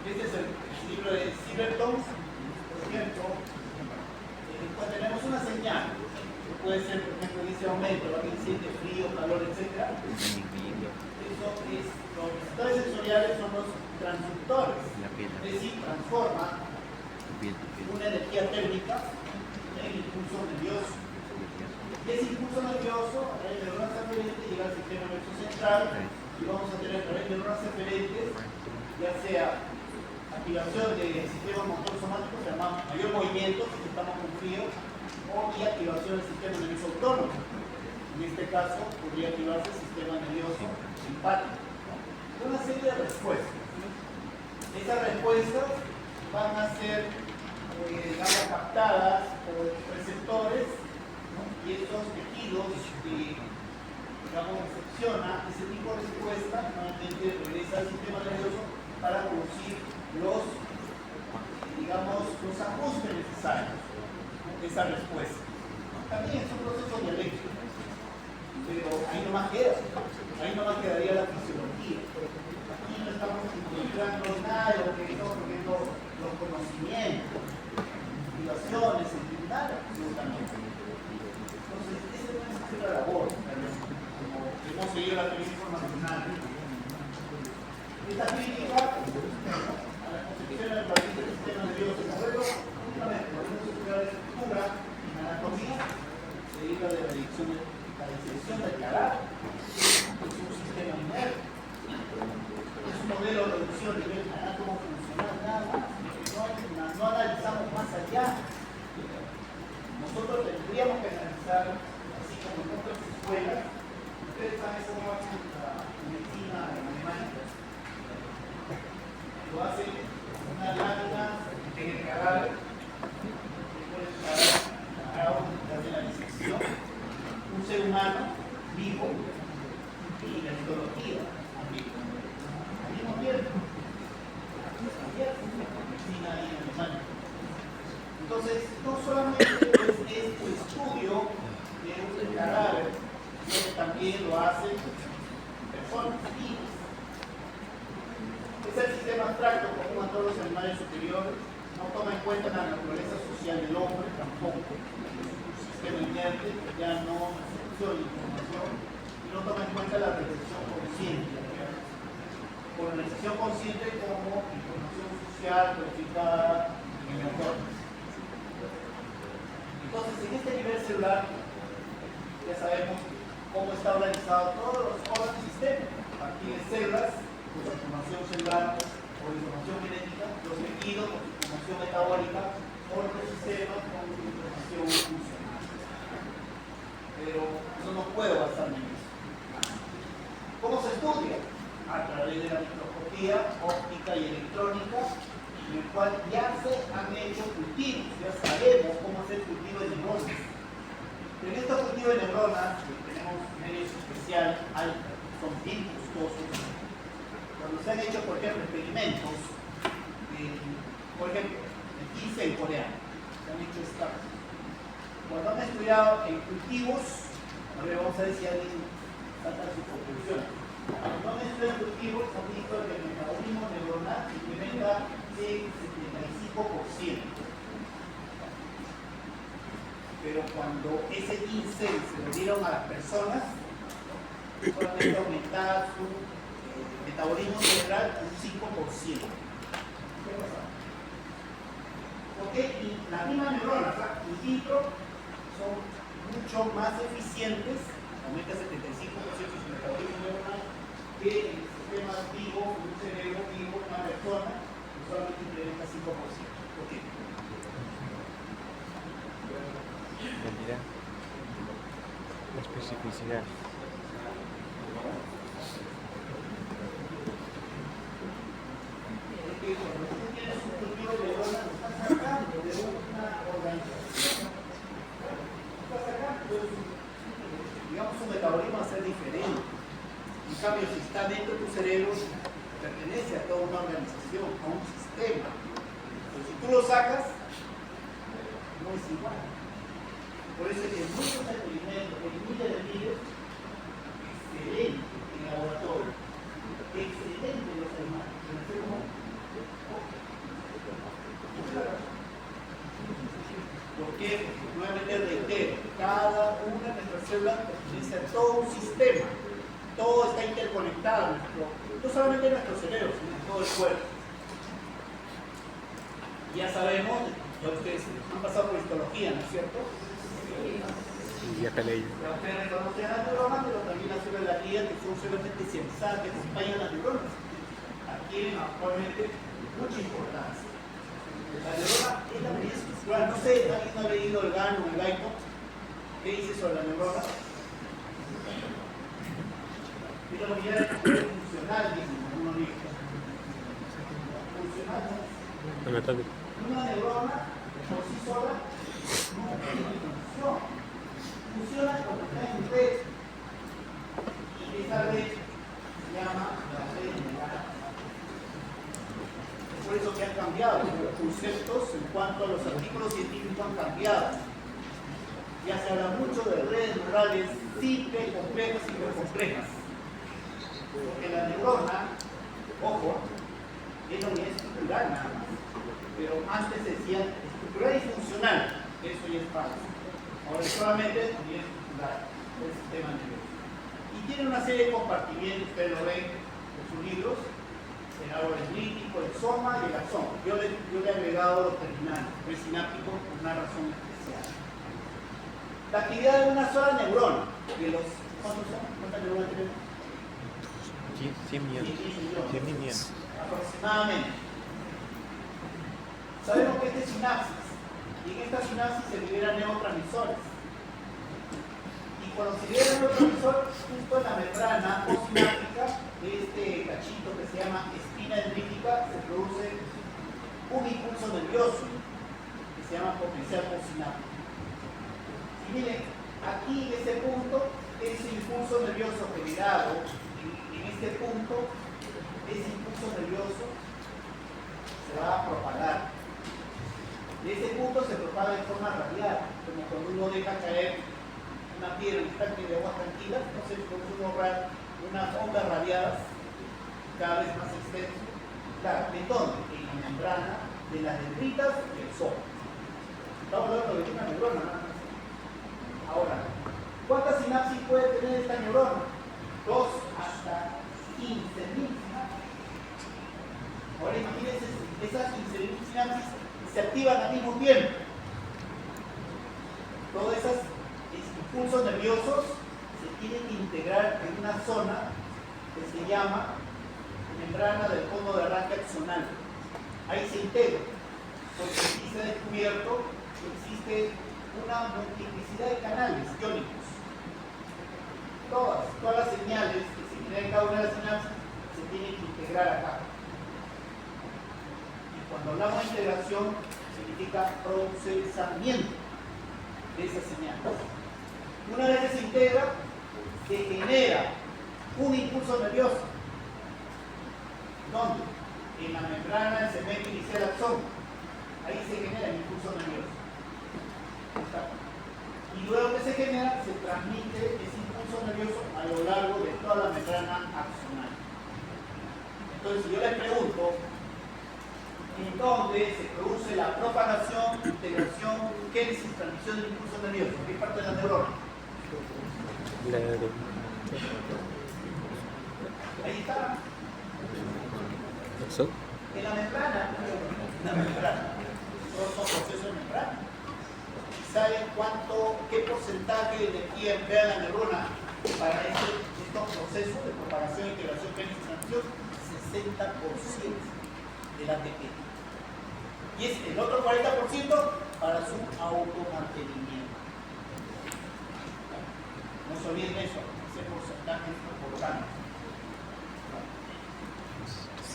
Este es el libro de Silverton, por ejemplo, en el cual tenemos una señal, que puede ser, por ejemplo, en ese momento, alguien siente frío, calor, etc. Eso es, los receptores sensoriales son los transductores, es decir, transforman una energía térmica en impulso nervioso. Y ese impulso nervioso, a través de neuronas aferentes, llega al sistema nervioso central y vamos a tener a través de neuronas aferentes, ya sea activación del sistema motor somático, se llama mayor movimiento, si estamos con frío, o y activación del sistema nervioso autónomo. En este caso, podría activarse el sistema nervioso simpático. Una serie de respuestas. Esas respuestas van a ser digamos, captadas por receptores, ¿no? Y estos tejidos que digamos, recepciona ese tipo de respuesta, nuevamente regresa al sistema nervioso para producir los, digamos, los ajustes necesarios, ¿no? De esa respuesta. También es un proceso dialéctico, pero ahí nomás queda, ahí nomás quedaría la fisiología. Aquí no estamos involucrando nada de lo que estamos viendo, los conocimientos, motivaciones, nada, absolutamente. Entonces, esa no es nuestra labor, como hemos seguido la teoría informacional. Esta crítica a la concepción del paciente del sistema nervioso central, únicamente por una estructura de estructura en anatomía, se dedica de la dirección de la disección del carácter, es un sistema inerte, es un modelo de reducción a nivel anátomo-funcional, nada más. No analizamos más allá. Nosotros tendríamos que analizar, así como en otras escuelas, ustedes saben cómo hacen la medicina en Alemania. Lo hacen una lámina en el cadáver, después de la disección, un ser humano vivo y la histología también. Al mismo tiempo, medicina ahí en Alemania. Entonces, no solamente es este estudio de un cadáver, sino que también lo hacen personas vivas. Es el sistema abstracto común a todos los animales superiores, no toma en cuenta la naturaleza social del hombre tampoco. Es un sistema inerte que ya no recepciona información y no toma en cuenta la recepción consciente. Por la recepción consciente como información social codificada en el entorno. Entonces, en este nivel celular, ya sabemos cómo está organizado todos los órganos del sistema, a partir de células, con información celular o información genética, los tejidos con información metabólica, órganos del sistema con información funcional. Pero eso no puedo basarme en eso. ¿Cómo se estudia? A través de la microscopía óptica y electrónica, en el cual ya se han hecho cultivos, ya sabemos cómo hacer cultivo de neuronas. Pero en estos cultivos de neuronas, que tenemos medios especiales, son bien costosos. Cuando se han hecho, por ejemplo, experimentos, por ejemplo, en 15 en coreano, se han hecho escasos. Cuando han estudiado en cultivos, a ver, vamos a ver si alguien saca sus conclusiones. Cuando han estudiado en cultivos, han visto que el metabolismo neuronal incrementa de 75%. Pero cuando ese 15 se lo dieron a las personas, solamente aumentaba su metabolismo cerebral un 5%. ¿Qué pasa? Porque las mismas neuronas in vitro son mucho más eficientes, aumenta 75% su metabolismo neuronal, que en el sistema vivo, un cerebro vivo, una persona, que solamente incrementa 5%. ¿Por qué? Cantidad. La especificidad. Porque cuando tú tienes un cultivo de neuronas, lo estás sacando de una organización. Lo estás sacando, digamos, su metabolismo va a ser diferente. En cambio, si está dentro de tu cerebro, pertenece a toda una organización, a un sistema. Pero si tú lo sacas, no es igual. Por eso es que muchos experimentos, miles de miles, excelente en laboratorio, excelente en los animales, en el ser humano. Porque, nuevamente reitero, cada una de nuestras células pertenece a todo un sistema, todo está interconectado, no solamente en nuestro cerebro, sino en todo el cuerpo. Ya sabemos, ya ustedes han pasado por histología, ¿no es cierto? Y ya te leí. Ya ustedes reconocen las neuronas, pero también las células de la guía que son células especializadas que acompañan las neuronas. Adquieren actualmente mucha importancia. La neurona es la medida estructural. No sé, ¿alguien ha leído el GAN o el GAICO? ¿Qué dice sobre la neurona? Es la unidad funcional, dicen algunos libros. Funcional, ¿no? Una neurona por sí sola no tiene función. Funciona cuando está en red. Y esa red se llama la red neuronal. Es por eso que han cambiado los conceptos en cuanto a los artículos científicos han cambiado. Ya se habla mucho de redes neurales simples, complejas y hipercomplejas. Porque la neurona, ojo, es la unidad estructural nada más. Pero antes se decía estructural y funcional. Eso ya es falso. Ahora solamente es unidad estructural, el sistema nervioso. Y tiene una serie de compartimientos, ustedes lo ven en sus libros, el árbol dendrítico, el soma y el axón. Yo le he agregado los terminales, el sináptico, por una razón especial. La actividad de una sola neurona, de los, ¿cuántos son? ¿Cuántas neuronas tenemos? 100 millones. 100 millones. Aproximadamente. Sabemos que este es sinapsis, y en esta sinapsis se liberan neurotransmisores. Y cuando se libera el neurotransmisor, justo en la membrana postsináptica de este cachito que se llama espina dendrítica, se produce un impulso nervioso que se llama potencial postsináptico. Y miren, aquí en este punto, ese impulso nervioso generado en este punto, ese impulso nervioso se va a propagar. De ese punto se propaga de forma radial, como cuando uno deja caer una piedra en un estanque de agua tranquila, entonces uno unas ondas radiadas cada vez más extensas. Claro, ¿de dónde? En la membrana de las dendritas del sol. Estamos hablando de una neurona, nada más. Ahora, ¿cuántas sinapsis puede tener esta neurona? 2 hasta 15.000 sinapsis. Ahora imagínense esas 15.000 sinapsis se activan al mismo tiempo. Todos esos impulsos nerviosos se tienen que integrar en una zona que se llama membrana del cono de arranque axonal. Ahí se integra, porque aquí se ha descubierto que existe una multiplicidad de canales iónicos. Todas las señales que se generan en cada una de las sinapsis se tienen que integrar acá. Cuando hablamos de integración, significa procesamiento de esas señales. Una vez que se integra, se genera un impulso nervioso. ¿Dónde? En la membrana del segmento inicial axón. Ahí se genera el impulso nervioso. Y luego que se genera, se transmite ese impulso nervioso a lo largo de toda la membrana axonal. Entonces, si yo les pregunto, en donde se produce la propagación, integración, génesis, transmisión del impulso nervioso. ¿Qué parte de la neurona? Ahí está. ¿Eso? En la membrana. En la membrana. Todos son procesos de membrana. ¿Saben qué porcentaje de energía emplea la neurona para estos procesos de propagación, integración, génesis, transmisión? 60% del ATP. Y es el otro 40% para su automantenimiento. No se olviden eso, ese porcentaje es importante.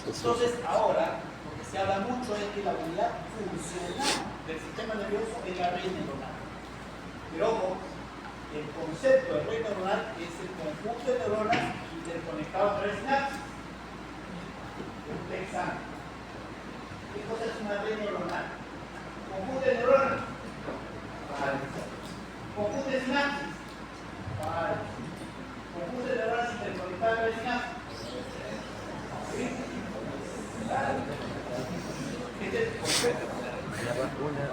Entonces, ahora, lo que se habla mucho es que la unidad funcional del sistema nervioso es la red neuronal. Pero ojo, el concepto de red neuronal es el conjunto de neuronas interconectadas a través de sinapsis. Ustedes saben. ¿Qué cosa es una red neuronal? Conjunto de neuronas. Compute sinapsis. Vale. Compute neuronas interconectadas de sinapsis. ¿Sí? Vale. Este es el concepto.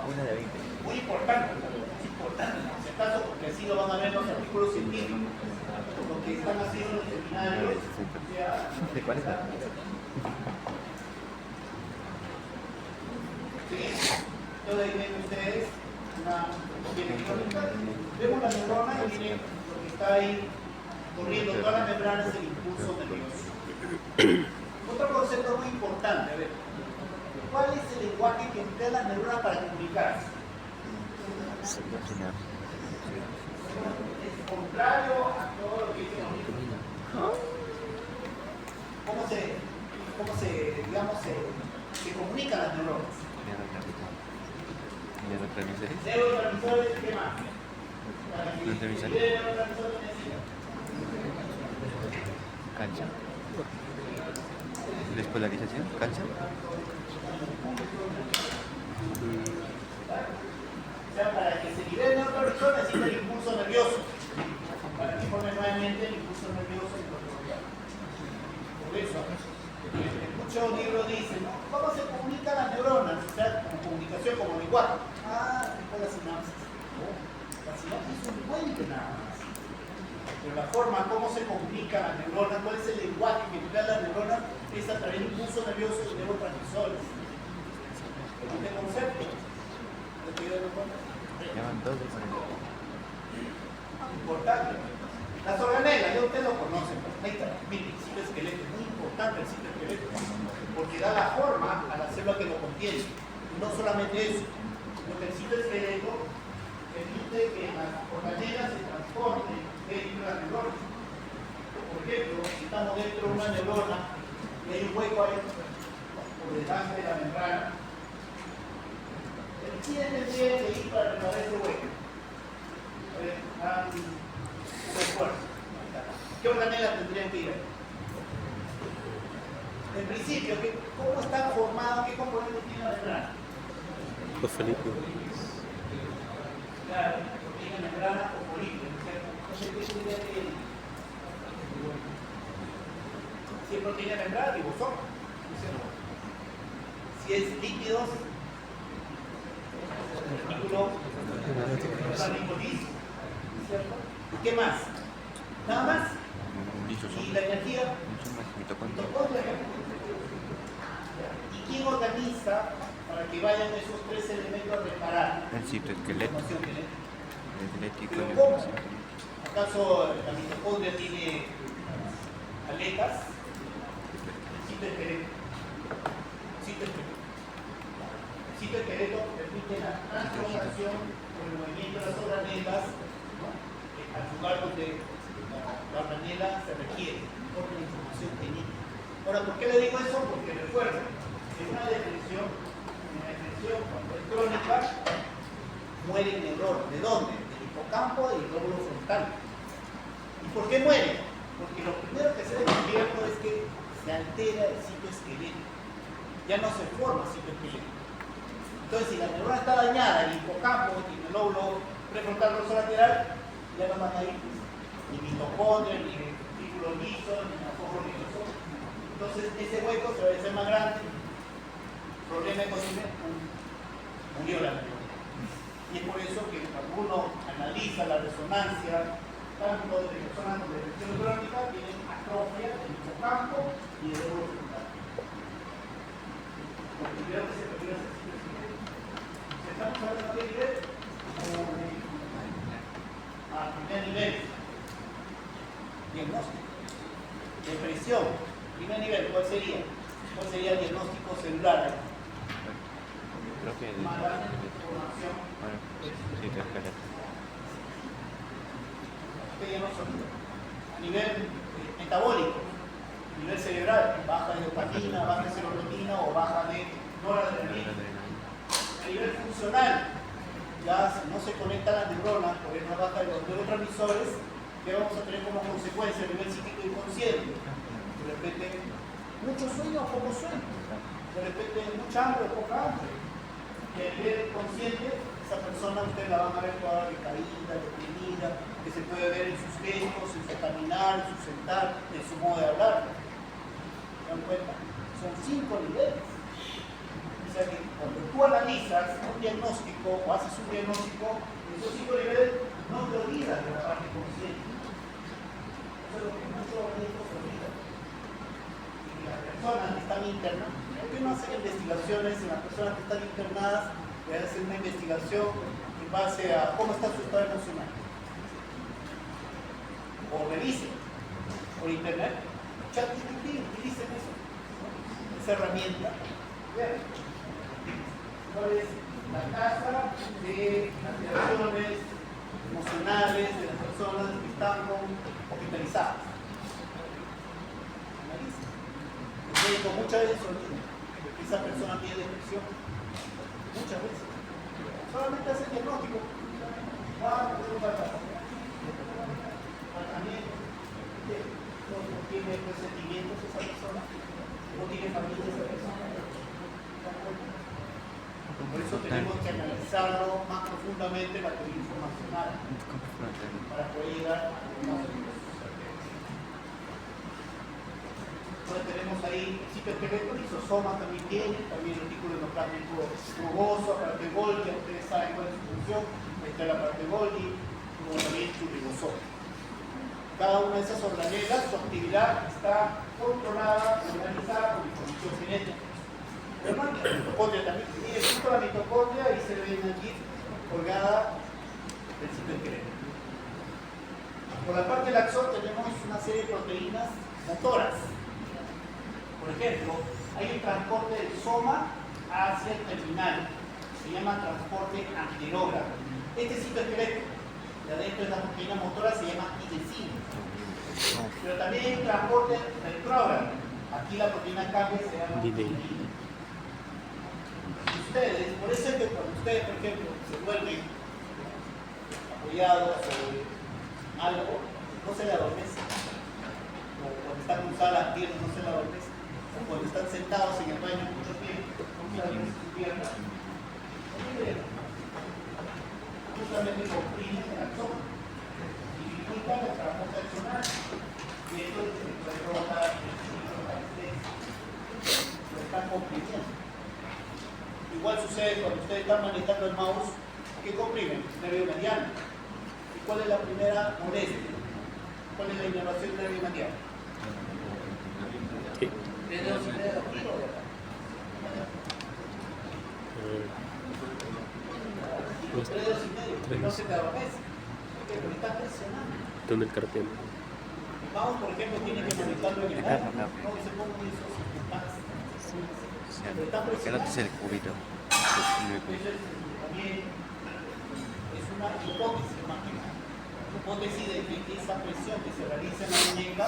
Una de 20. Muy importante. Es importante. En ese caso, porque así lo van a ver los artículos científicos. Lo que están haciendo los seminarios. ¿De 40? Sí. Entonces ahí ven ustedes una electrónica. Vemos la neurona y miren lo que está ahí corriendo. Toda la membrana es el impulso nervioso. Otro concepto muy importante, a ver. ¿Cuál es el lenguaje que emplea la neurona para comunicarse? Es contrario a todo lo que dicen los libros. ¿Cómo se comunican las neuronas? Neurotransmisores, ¿qué más? Neurotransmisores. Cancha. Despolarización, cancha. O sea, para que se libere el neurotransmisor necesita el impulso nervioso. Para que forme nuevamente el impulso nervioso y por eso, muchos libros dicen, ¿no? ¿Cómo se comunican las neuronas? O sea, como comunicación, como lenguaje. Por la sinapsis. La sinapsis es un puente nada más. Pero la forma como se comunican las neuronas, cuál es el lenguaje que emplea las neuronas, es a través del impulso nervioso y neurotransmisores. ¿Este concepto? ¿Lo que yo Llevan 2 de 40. Importante. Las organelas, ya ustedes lo conocen, perfecta. Miren, el citoesqueleto es muy importante el citoesqueleto, porque da la forma a la célula que lo contiene. Y no solamente eso, sino que el citoesqueleto permite que las organelas se transformen dentro de las neuronas. Por ejemplo, si estamos dentro de una neurona y hay un hueco ahí por detrás de la membrana, ¿quién tendría que ir para reparar ese hueco? A ver, hagan un esfuerzo. ¿Qué organelas tendrían que ir? En principio, ¿cómo está formado? ¿Qué componentes tiene la membrana? Los folículos. Claro, tiene membrana o folículo, ¿cierto? Entonces, ¿qué tendría que ir? Siempre tiene membrana, ribosoma, ¿cierto? Si es líquidos, folículo, ¿cierto? ¿Y qué más? ¿Nada más? ¿Y la energía? Mitocondria. ¿Y quién organiza para que vayan esos tres elementos a reparar? El citoesqueleto. ¿Pero cómo? ¿Acaso la mitocondria tiene aletas? Citoesqueleto. Citoesqueleto permite la transformación o el movimiento de las organelas, ¿no? Al lugar donde la organela se requiere por la información genética. Ahora, ¿por qué le digo eso? Porque recuerden, en una depresión cuando es crónica, muere el neurón. ¿De dónde? Del hipocampo y del lóbulo frontal. ¿Y por qué muere? Porque lo primero que se descubierto es que se altera el citoesqueleto. Ya no se forma citoesqueleto. Entonces, si la neurona está dañada, el hipocampo y el lóbulo prefrontal dorsolateral, ya no van a ir ni mitocondria, ni retículo liso, ni linfófono liso. Entonces, ese hueco se va a hacer más grande. Problema económico, murió la neurona. Y es por eso que cuando uno analiza la resonancia, tanto de personas con depresión crónica, tienen atrofia del hipocampo y del lóbulo frontal. Lo primero que se refiere es ¿estamos hablando de qué nivel? Primer nivel. Diagnóstico. Depresión. Primer nivel, ¿cuál sería? ¿Cuál sería el diagnóstico celular? Mala información. Citoesqueleto. A nivel metabólico, nivel cerebral, baja de dopamina, baja de serotonina o baja de noradrenalina. A nivel funcional, ya no se conectan las neuronas por una baja de los neurotransmisores, que vamos a tener como consecuencia a nivel psíquico inconsciente. De repente, mucho sueño o poco sueño. De repente, mucha hambre o poca hambre. Y a nivel consciente, Esa persona ustedes la van a ver toda decaída, deprimida, que se puede ver en sus gestos, en su caminar, en su sentar, en su modo de hablar. ¿Se dan cuenta? Son 5 niveles. O sea que cuando tú analizas un diagnóstico o haces un diagnóstico, esos 5 niveles no te olvidas de la parte consciente. Eso es lo que muchos médicos olvidan. Y las personas que están internas, ¿por qué no hacen investigaciones en las personas que están internadas? Le hacen una investigación en base a cómo está su estado emocional. O revisen por internet, ChatGPT, utilicen eso, esa herramienta. Vean cuál es la tasa de las reacciones emocionales de las personas que están hospitalizadas. Analicen. El médico muchas veces olvida que esa persona tiene depresión. Muchas veces. Solamente hace el diagnóstico. No tiene sentimientos esa persona. No tiene familia esa persona. Por eso tenemos que analizarlo más profundamente la teoría informacional para poder llegar a más lejos. Entonces tenemos ahí el citoesqueleto, lisosoma también tiene, también el retículo endoplasmático rugoso, aparato de Golgi, ustedes saben cuál es su función, está el aparato de Golgi, como también su ribosoma. Cada una de esas organelas, su actividad está controlada, organizada por información genética. Pero no, la mitocondria también, miren, justo la mitocondria, ahí se ven aquí, colgada del citoesqueleto. Por la parte del axón tenemos una serie de proteínas motoras. Por ejemplo, hay un transporte del soma hacia el terminal, se llama transporte anterógrado. Este citoesqueleto, de adentro de la proteína motora, se llama idecina. Pero también hay un transporte retrógrado. Aquí la proteína cambia se llama dideína. Ustedes, por eso es que cuando ustedes, por ejemplo, se vuelven apoyados sobre algo, no se le adormece. O cuando están cruzadas las piernas, no se le adormece. O cuando están sentados en el baño mucho tiempo, no se adormece su pierna. Justamente comprimen el axón y dificultan el trabajo personal. Y esto se provoca lo están comprimiendo. Igual sucede cuando ustedes están manejando el mouse, ¿qué comprimen? El nervio mediano. ¿Y cuál es la primera molestia? ¿Cuál es la inervación del nervio mediano? Sí. ¿Tres dedos y medio de aquí o de acá? Los 3 dedos y medio, no se te adormece. Porque está presionando. Túnel carpiano. El mouse, por ejemplo, tiene que manejarlo en el aire. No se pongan esos más. Que no te se el cubito. Eso es, también es una hipótesis mágica. Hipótesis de que esa presión que se realiza en la muñeca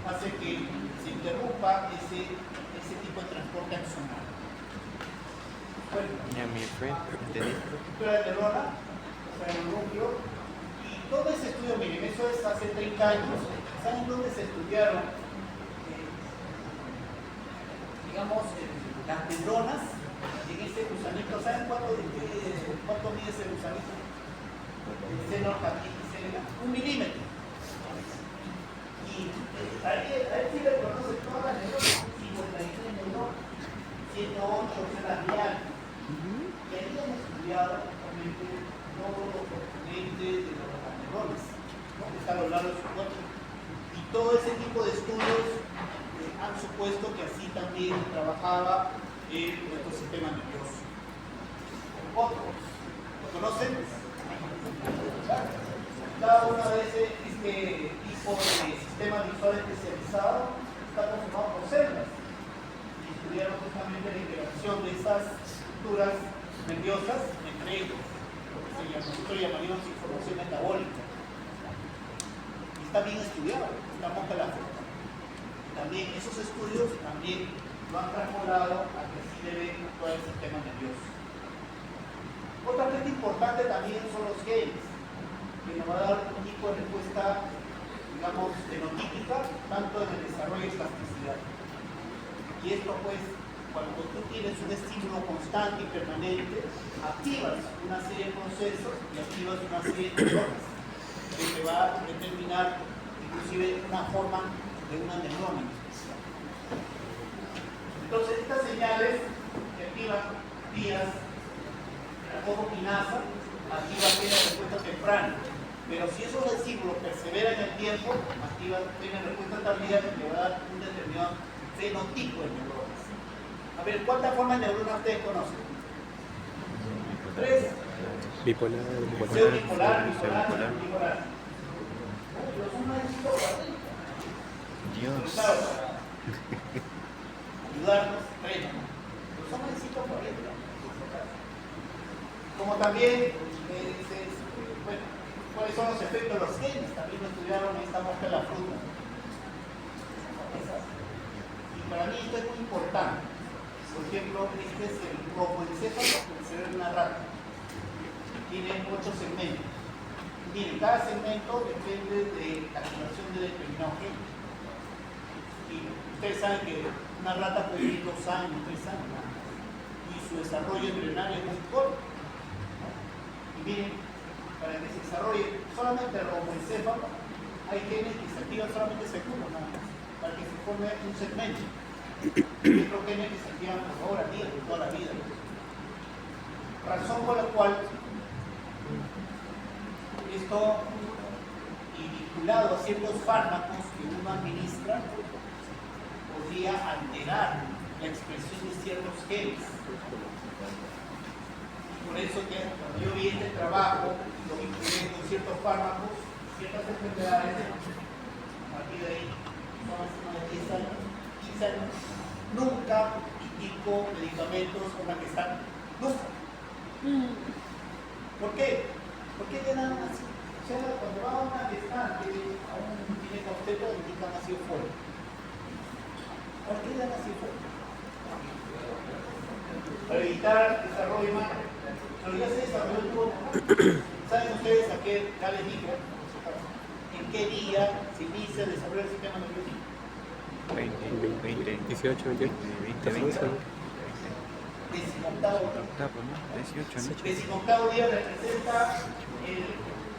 hace que se interrumpa ese tipo de transporte axonal. Bueno, Ya, mi friend, ¿entendí? estructura de neurona, o sea, el núcleo, y todo ese estudio, miren, eso es hace 30 años. ¿Saben dónde se estudiaron? Digamos, las neuronas en ese gusanito. ¿Saben cuánto mide ese gusanito? El seno Pachycella, 1 milímetro. Y ahí sí le conocen todas las neuronas, 53 neuronas, 108 celas viales. Y ahí han estudiado justamente todos los componentes de los neuronas, ¿no? Que están a lo largo de su cuerpo. Y todo ese tipo de estudios han supuesto que así también trabajaba nuestro sistema nervioso. Otros, ¿lo conocen? Cada uno de ese tipo de sistema visual especializado está conformado por células. Y estudiaron justamente la interacción de esas estructuras nerviosas entre ellos, lo que nosotros llamaríamos información metabólica. Y está bien estudiado, estamos de la forma. También esos estudios también lo han trasladado a que así debe actuar el sistema nervioso. Otra parte importante también son los genes, que nos va a dar un tipo de respuesta, digamos, fenotípica, tanto en el desarrollo y plasticidad. Y esto pues cuando tú tienes un estímulo constante y permanente, activas una serie de procesos y activas una serie de neuronas que te va a determinar inclusive una forma de una neurona. Entonces estas señales que activan vías, la codoquinasa, activan la respuesta temprana. Pero si esos estímulos perseveran en el tiempo, tienen respuesta tardía que te va a dar un determinado fenotipo de neuronas. A ver, ¿cuántas formas de neuronas ustedes conocen? 3. Bipolar, Pseudobipolar, bipolar. bipolar. Pero son más de 5 formas. Dios. Ayudarnos, pero son más de 5 formas. Como también, bueno, ¿cuáles son los efectos de los genes? También lo estudiaron en esta mosca de la fruta. Y para mí esto es muy importante. Por ejemplo, este es el roboencéfalo del cerebro de una rata. Tiene 8 segmentos. Miren, cada segmento depende de la activación del determinado gen. Y ustedes saben que una rata puede vivir 2 años, 3 años. Y su desarrollo embrionario es muy corto. Y miren, para que se desarrolle solamente el roboencéfalo, hay genes que se activan solamente segundos nada más, para que se forme un segmento. Y otros genes que se activan por horas, días, por toda la vida. Razón por la cual esto, y vinculado a ciertos fármacos que uno administra, podría alterar la expresión de ciertos genes. Por eso que cuando yo vi este trabajo, lo vinculé con ciertos fármacos, ciertas enfermedades, a partir de ahí, son hace más de 10 años, 15 años, nunca indico medicamentos con la que están, nunca. ¿Por qué? Porque ya nada más, o sea, cuando va a una gestante, a un ginecobstetra le indican ácido fólico. ¿Por qué dan ácido fólico? Para evitar desarrollo de imagen. Pero ya se desarrolló el tubo. ¿Saben ustedes a qué edad les digo? ¿En qué día se inicia el desarrollo del sistema nervioso? 20, 18, 28. 18, ¿no? Decimoctavo día representa el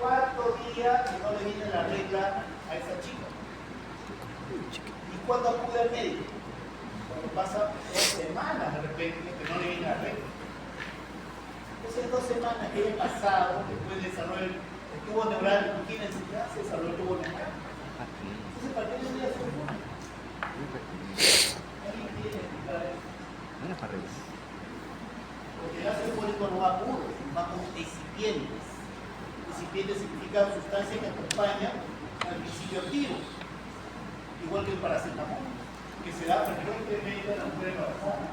4º día que no le viene la regla a esa chica. ¿Y cuándo acude al médico? Cuando pasa 2 semanas de repente que no le viene la regla. Entonces 2 semanas que haya pasado después de desarrollar el tubo neural, imagínense, ya se desarrolló el tubo neural. Entonces, ¿para qué le voy a hacer uno? ¿Alguien quiere explicar eso? Porque el ácido fólico no va puro, va con excipientes. Excipientes significa sustancia que acompaña al principio activo, igual que el paracetamol, que se da frecuentemente en la mujer embarazada.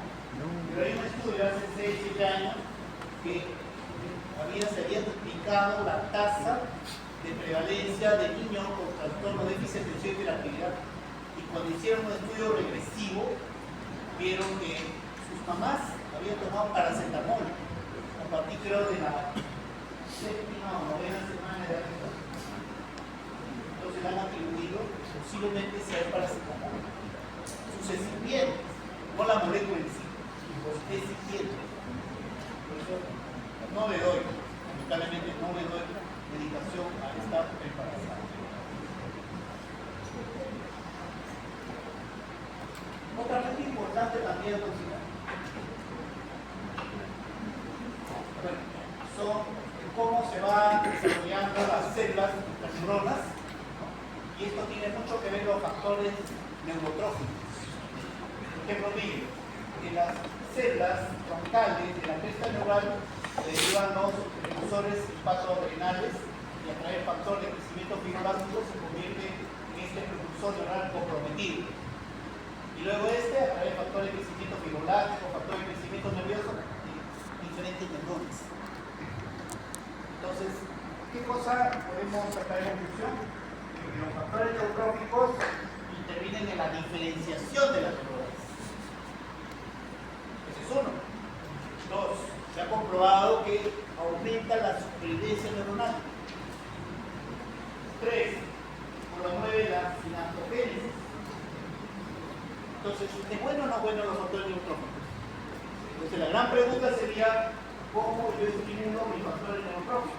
Pero hay un estudio hace 6, 7 años que se había duplicado la tasa de prevalencia de niños con trastorno de déficit de atención y hiperactividad. Y cuando hicieron un estudio regresivo, vieron que sus mamás habían tomado paracetamol a partir, creo, de la 7ª o 9ª semana de edad. Entonces le han atribuido posiblemente sea el paracetamol. Sus excipientes, no la molécula en sí, los excipientes. Por eso no le doy, lamentablemente no le doy medicación a esta embarazada. Otra parte importante también, son cómo se van desarrollando las células, las neuronas, y esto tiene mucho que ver con los factores neurotróficos. Por ejemplo, miren, en las células troncales de la cresta neural derivan los precursores hepatorenales y a través del factor de crecimiento fibroelástico se convierte en este precursor neural comprometido. Y luego este, a través del factor de crecimiento fibroelástico, factor de crecimiento nervioso, diferentes neuronas. Entonces, ¿qué cosa podemos sacar de conclusión? Que los factores neurotróficos intervienen en la diferenciación de las neuronas. Ese es uno. 2. Se ha comprobado que aumenta la supervivencia neuronal. 3. Promueve la sinaptogénesis. Entonces, ¿es bueno o no bueno los factores neurotróficos? Entonces la gran pregunta sería, ¿cómo yo estimulo mis factores neurotróficos?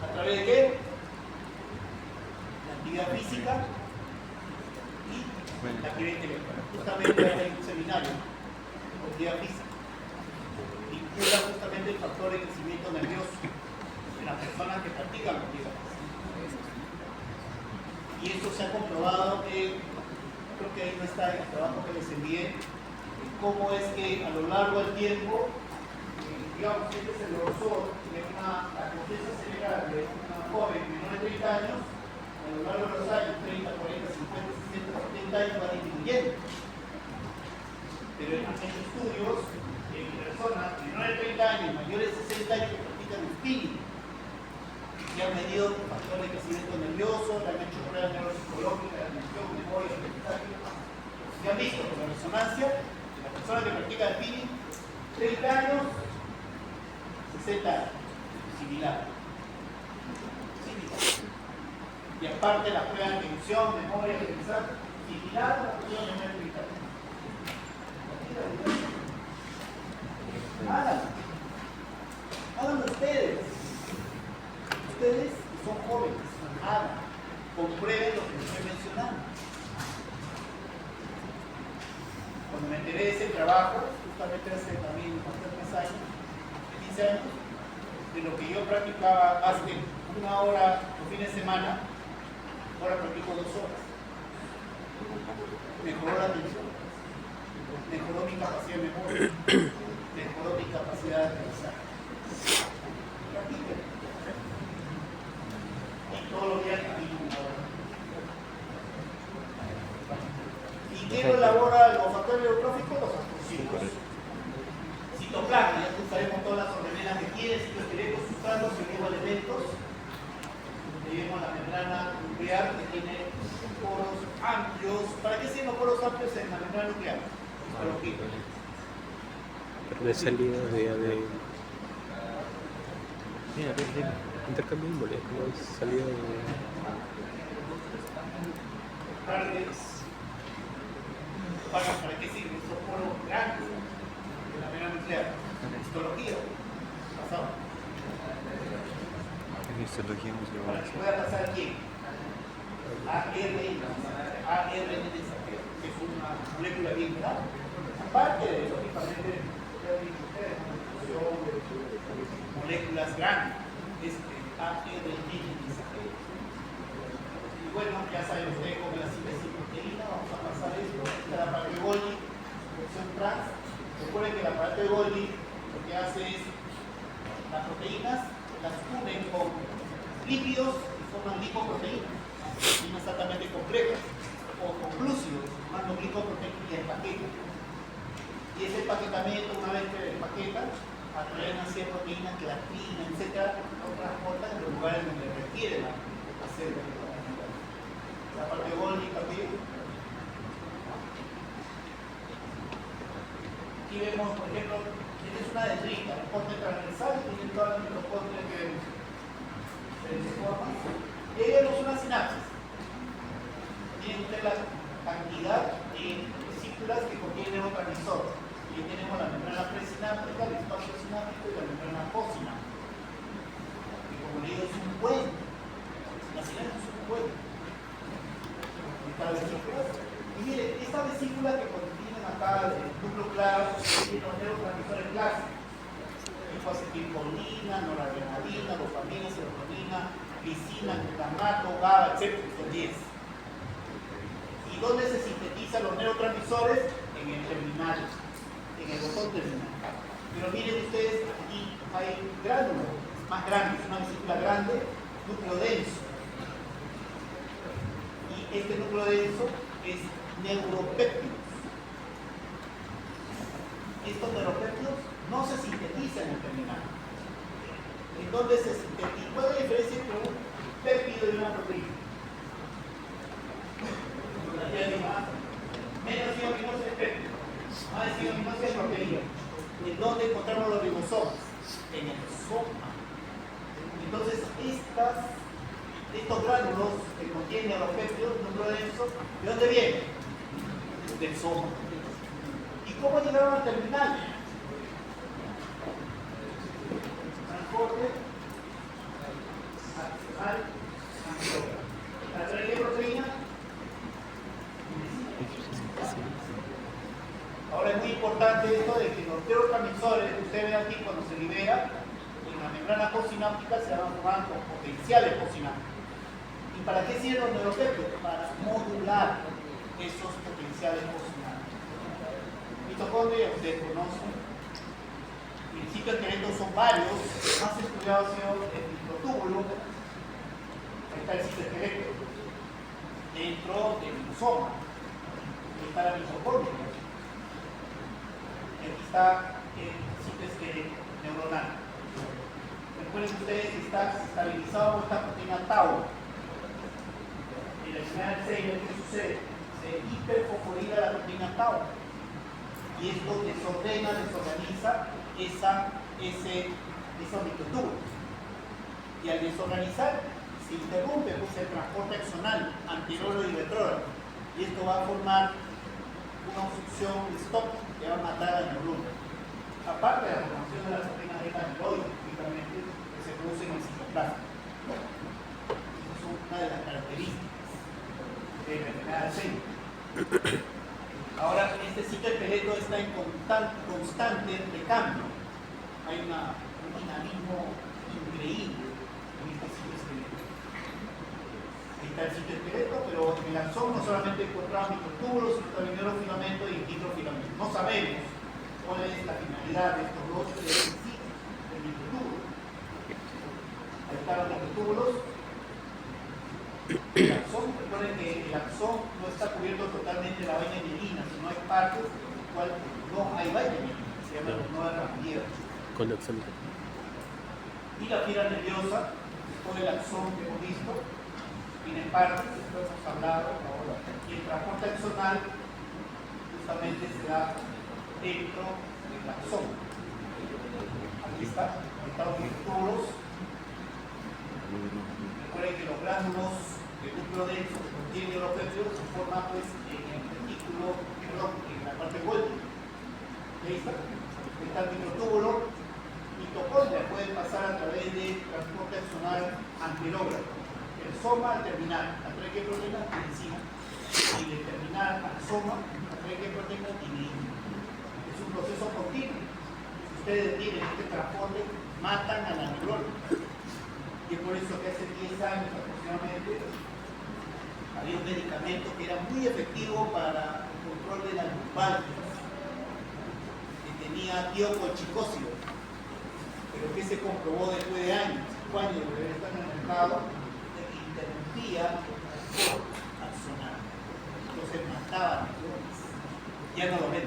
¿A través de qué? La actividad física y la actividad intelectual. Justamente hay un seminario de actividad física. Vincula justamente el factor de crecimiento nervioso en las personas que practican actividad física. Y esto se ha comprobado que, creo que ahí no está en el trabajo que les envié, cómo es que a lo largo del tiempo, digamos, este es el grosor de la corteza cerebral de una joven menor de 30 años, a lo largo de los años, 30, 40, 50, 60, 70 años, va disminuyendo. Pero han hecho estudios en personas menores de 30 años, mayores de 60 años que practican spinning, que han medido factores de crecimiento nervioso, le han hecho pruebas neuropsicológicas, de atención, memoria, aprendizaje, y han visto con la resonancia de la persona que practica spinning, 30 años, 60 años, similar. Y aparte la prueba de atención, memoria, aprendizaje, similar a la persona de menor de 30 años. Háganlo ustedes. Ustedes son jóvenes, hagan, comprueben lo que les estoy mencionando. Cuando me enteré de ese trabajo, justamente hace también bastantes años, 15 años, de lo que yo practicaba hace una hora los fines de semana, ahora practico 2 horas. Mejoró la atención, mejoró mi capacidad de memoria, mejoró mi capacidad de aprendizaje. Practiquen. Todos los días y ¿quién lo elabora los factores neurotróficos? Los astrocytos. Citoplasma, ya usaremos todas las ordenelas que quieren, citoesqueletos, sustratos y elementos. Tenemos la membrana nuclear que tiene poros amplios. ¿Para qué sirven los poros amplios en la membrana nuclear? De salida de intercambio de moléculas, salida de ¿Para qué sirven esos poros grandes de la membrana nuclear? Histología. Pasado. En histología hemos llevado Para que pueda pasar aquí. ARN, que es una molécula bien grande. Aparte de eso, lógicamente, moléculas grandes. Y bueno, ya saben ustedes cómo la síntesis proteína, vamos a pasar esto, esta es la parte de Golgi, función trans. Recuerden que la parte de Golgi lo que hace es las proteínas las unen con lípidos y forman lipoproteínas, no exactamente complejas, o con glúcidos, formando glicoproteínas y empaquetan. Y ese empaquetamiento, una vez que empaquetan, atraen a ciertas proteínas, creatina, etc., lo transportan en los lugares donde requieren hacer la parte de Golgi también. Aquí vemos, por ejemplo, esta es una dendrita, el corte transversal, tiene todas las mitocondrias que vemos. Se forman. Y ahí vemos una sinapsis. Tiene usted la cantidad de vesículas que contienen neurotransmisores. Y tenemos la membrana presináptica, el espacio sináptico y la membrana postsináptica. Y como le digo, es un puente. La sinapsis es un puente. Estas vesículas. Y miren, esta vesícula que contienen acá el núcleo claro, tiene los neurotransmisores clásicos. Acetilcolina, noradrenalina, dopamina, serotonina, glicina, glutamato, GABA, etc. Son 10. ¿Y dónde se sintetizan los neurotransmisores? En el terminal. En el botón terminal. Pero miren ustedes, aquí hay gránulos más grandes, una vesícula grande, núcleo denso. Y este núcleo denso es neuropéptidos. Estos neuropéptidos no se sintetizan en el terminal. ¿En dónde se sintetiza? ¿Cuál es la diferencia entre un péptido y una proteína? Menos iominosa es péptido, más iominosa es proteína. ¿En dónde encontramos los ribosomas? En el soma. Entonces, estos gránulos que contienen los péptidos, núcleo denso, ¿de dónde vienen? Del soma. ¿Y cómo llegaron al terminal? Transporte adicional antióxido. ¿Para traer qué proteína? Ahora es muy importante esto de que los neurotransmisores que usted ve aquí cuando se libera en la membrana postsináptica se van a formar con potenciales postsinápticos. ¿Y para qué sirven los neuropéptidos? Para modular esos potenciales postsinápticos. Mitocondria, usted conoce. Y el sitio esqueleto son varios. El más estudiado ha sido el microtúbulo. Ahí está el sitio esqueleto. Dentro del lisosoma. Ahí está la mitocondria. Aquí está el sitio esqueleto neuronal. Recuerden ustedes que está estabilizado por esta proteína tau. En la enfermedad de Alzheimer, ¿qué sucede? Se hiperfosforila la proteína tau. Y esto desordena, desorganiza esos microtúbulos. Y al desorganizar, se interrumpe pues, el transporte axonal anterior y retrógrado. Y esto va a formar una obstrucción de stop que va a matar al neurona. Aparte de la formación de las proteínas beta amiloides, típicamente, que se producen en el citoplasma. Esa es una de las características de la enfermedad de Alzheimer. Ahora, este sitio esqueleto está en constante recambio. Hay un dinamismo increíble en este sitio esqueleto. Ahí está el sitio esqueleto, pero en el axón no solamente encontramos microtúbulos, sino también neurofilamento y dihidrofilamento. No sabemos cuál es la finalidad de estos dos sitios del microtúbulo. Ahí están los microtúbulos. El axón, recuerden que el axón no está cubierto totalmente de la vaina mielina, sino hay partes en las cuales no hay vaina mielina, se llama nueva ramillera. Conexón. Y la fibra nerviosa, todo el axón que hemos visto, tiene partes, esto hemos hablado ahora, y el transporte axonal justamente se da dentro del axón. Aquí están los microtúbulos. Recuerden que los gránulos de núcleo denso que contienen neuropéptidos se forman pues, en el retículo, en la parte Golgi. Ahí está. Ahí está el microtúbulo. Mitocondria puede pasar a través de transporte axonal anterógrado. El soma al terminal, a través de qué proteína, tiroxina. Y del terminal al soma, a través de qué proteína, tiroxina. Es un proceso continuo. Si ustedes tienen este transporte, matan a la neurona. Y es por eso que hace 10 años aproximadamente había un medicamento que era muy efectivo para el control de las lumbalgias, que tenía tiocolchicócido, pero que se comprobó después de años, 5 años de haber estado en el mercado, de que interrumpía el transporte axonal. Entonces mataba neuronas. Ya no lo ven.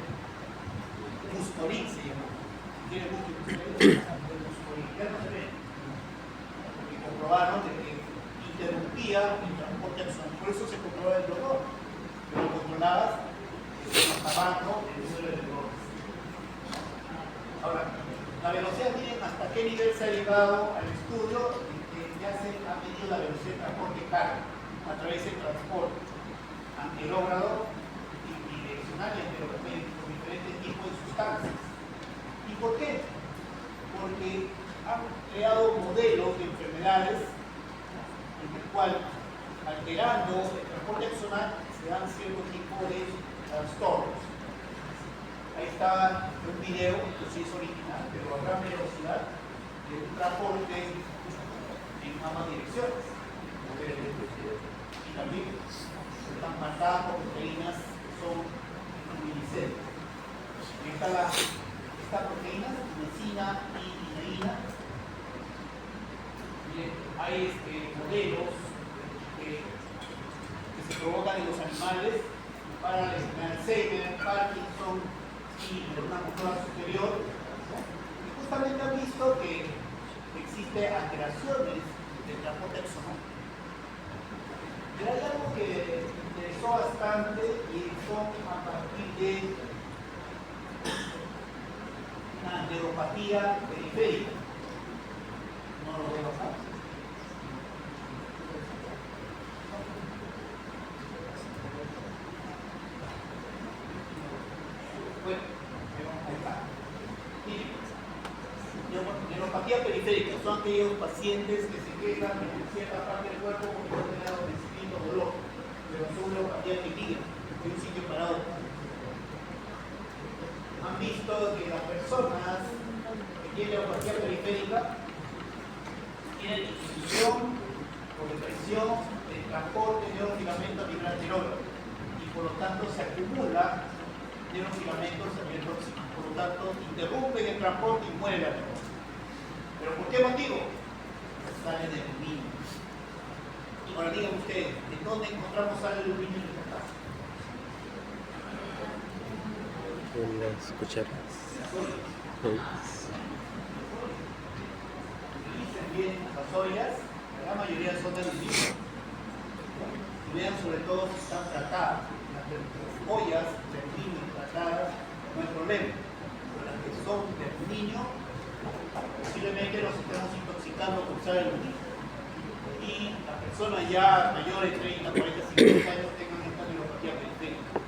Muscorín se llama. ¿Tiene muscorín? Ya no se ve. Comprobaron de que interrumpía el transporte axonal. Por eso se controlaba el dolor. Pero controlabas tabaco el número de neuronas. Ahora, la velocidad, miren hasta qué nivel se ha llegado al estudio que ya se ha medido la velocidad de transporte carga a través del transporte anterógrado y bidireccional y anteropédico con diferentes tipos de sustancias. ¿Y por qué? Porque han creado modelos de enfermedades en el cual, alterando el transporte axonal, se dan cierto tipo de trastornos. Ahí está un video, que sí es original, pero a gran velocidad, de un transporte en ambas direcciones. Y también están marcadas por proteínas que son unicel. Ahí está estas proteínas, tiroxina y ineína. Bien, hay modelos que se provocan en los animales para la enfermedad de Alzheimer, Parkinson y una muscular superior. Y justamente han visto que existen alteraciones del transporte axonal. Pero hay algo que me interesó bastante y son a partir de una neuropatía periférica. No lo voy a pasar. Bueno, neuropatía periférica son aquellos pacientes que se quejan en cierta parte del cuerpo porque no tienen adormecimiento o dolor, pero son neuropatía que migran de un sitio para otro. Han visto que las personas que tienen neuropatía periférica tienen disminución o depresión del transporte de neurofilamento a nivel anterior y por lo tanto se acumula neurofilamentos a nivel próximo. Por lo tanto, interrumpen el transporte y muere la neurosis. ¿Pero por qué motivo? Sale de aluminio. Y ahora digan ustedes, ¿de dónde encontramos sal de aluminio en esta casa? En las cucharas. Dicen bien las ollas, la gran mayoría son de aluminio. Y vean sobre todo si están tratadas. Las ollas de aluminio tratadas no hay problema. Pero las que son de aluminio, posiblemente nos estemos intoxicando con sal de aluminio. Y las personas ya mayores de 30, 40, 50 años tengan esta neuropatía periférica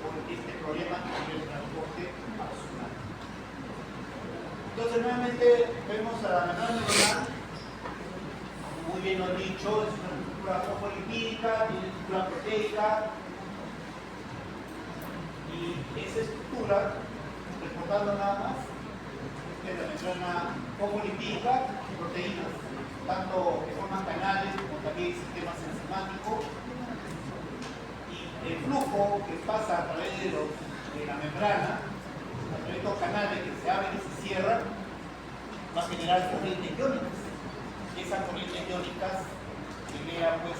por este problema a nivel de transporte absoluto. Entonces nuevamente vemos a la membrana neuronal, muy bien lo han dicho, es una estructura fosfolipídica, tiene estructura proteica, y esa estructura, recordando nada más, es la membrana fosfolipídica y proteínas, tanto que forman canales como también sistemas enzimáticos, y el flujo que pasa a través de la membrana, a través de estos canales que se abren y se cierran, va a generar corrientes iónicas. Esas corrientes iónicas generan pues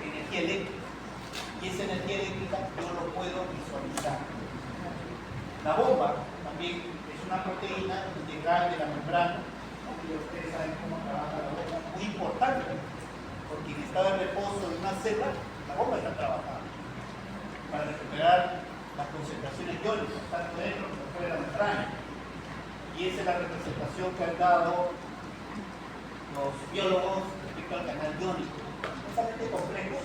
energía eléctrica. Y esa energía eléctrica yo lo puedo visualizar. La bomba también es una proteína integral de la membrana. Y ustedes saben cómo trabaja la bomba. Muy importante, porque en estado de reposo de una célula, la bomba está trabajando para recuperar las concentraciones iónicas, tanto dentro como fuera de la membrana. Y esa es la representación que han dado los biólogos respecto al canal iónico. Bastante complejo,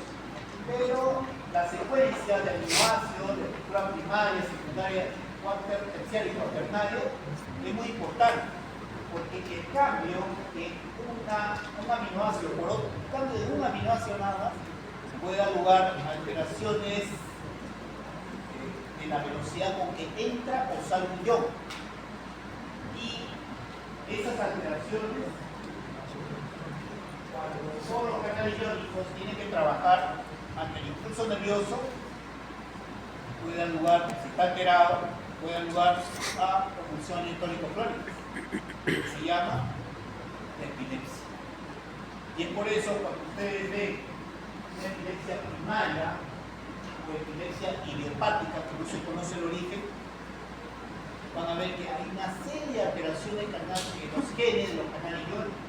pero la secuencia de aminoácidos, de estructura primaria, secundaria, terciaria y cuaternaria es muy importante, porque el cambio de un aminoácido por otro, el cambio de un aminoácido nada más, puede dar lugar a alteraciones de la velocidad con que entra o sale un ion. Y esas alteraciones, cuando todos los canales iónicos tienen que trabajar ante el impulso nervioso, puede dar lugar, si está alterado, puede dar lugar a convulsiones tónico-clónicas, que se llama epilepsia. Y es por eso cuando ustedes ven una epilepsia primaria o epilepsia idiopática, que no se conoce el origen, van a ver que hay una serie de alteraciones en los genes de los canales iónicos.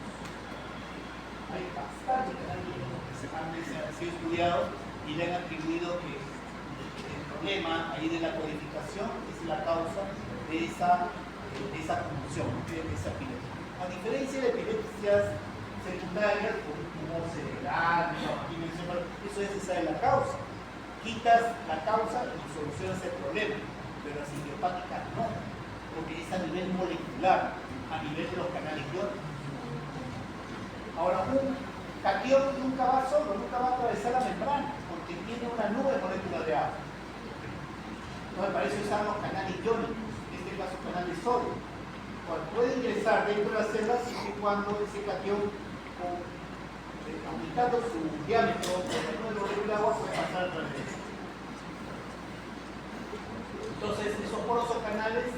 Hay bastantes canales iónicos que han sido estudiados y le han atribuido que el problema ahí de la codificación es la causa de esa confusión, de esa epilepsia. A diferencia de epilepsias secundarias, como un tumor cerebral, eso ya se sabe la causa. Quitas la causa y solucionas el problema, pero las idiopáticas no, porque es a nivel molecular, a nivel de los canales iónicos. Ahora, un catión nunca va solo, nunca va a atravesar la membrana, porque tiene una nube de moléculas de agua. Entonces, para eso usan los canales iónicos, en este caso canal de sodio. Puede ingresar dentro de las células siempre y cuando ese catión, aumentando su diámetro por el número de moléculas de agua, puede pasar a través de eso. Entonces, esos porosos canales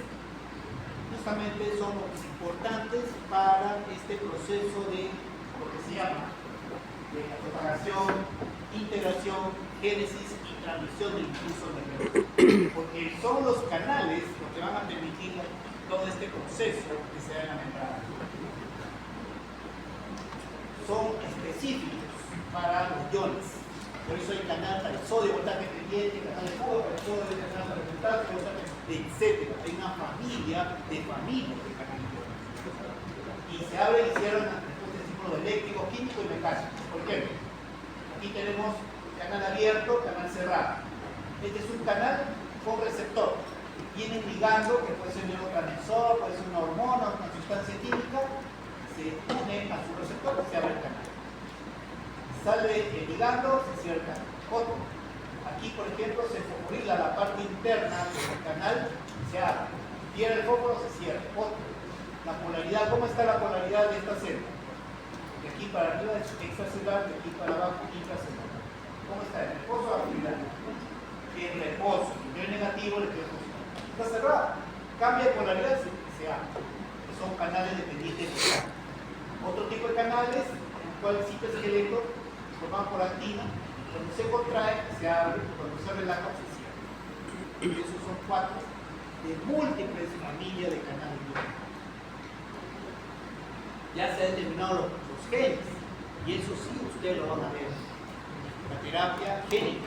justamente son importantes para este proceso de lo que se llama de la propagación, integración, génesis y transmisión del impulso nervioso. Porque son los canales los que van a permitir todo este proceso que se da en la membrana. Son específicos para los iones. Por eso hay canal para el sodio, voltaje pendiente, canal de fuego para el sodio, canal para el potasio, etc. Hay una familia de canales iones. Y se abren y cierran este ciclo eléctrico, químico y mecánico. ¿Por qué? Aquí tenemos canal abierto, canal cerrado. Este es un canal con receptor. vienen ligando, que puede ser un neurotransmisor, puede ser una hormona, una sustancia química, se une a su receptor y se abre el canal. Sale el ligando, se cierra el canal. Otro. Aquí, por ejemplo, se fosforila la parte interna del canal, se abre. Pierde el fósforo, se cierra. Otro. La polaridad, ¿cómo está la polaridad de esta célula? De aquí para arriba es extracelular, de aquí para abajo intracelular. ¿Cómo está? En reposo o actividad. En reposo. Si es negativo, le queda positivo. Está cerrado. Cambia de polaridad, se abre. Son canales dependientes de la. Otro tipo de canales, en el cual el citoesqueleto formado por actina, cuando se contrae, se abre, cuando se relaja, se cierra. Y esos son 4 de múltiples familias de canales biónicos. Ya se han determinado los genes, y eso sí ustedes lo van a ver. La terapia génica,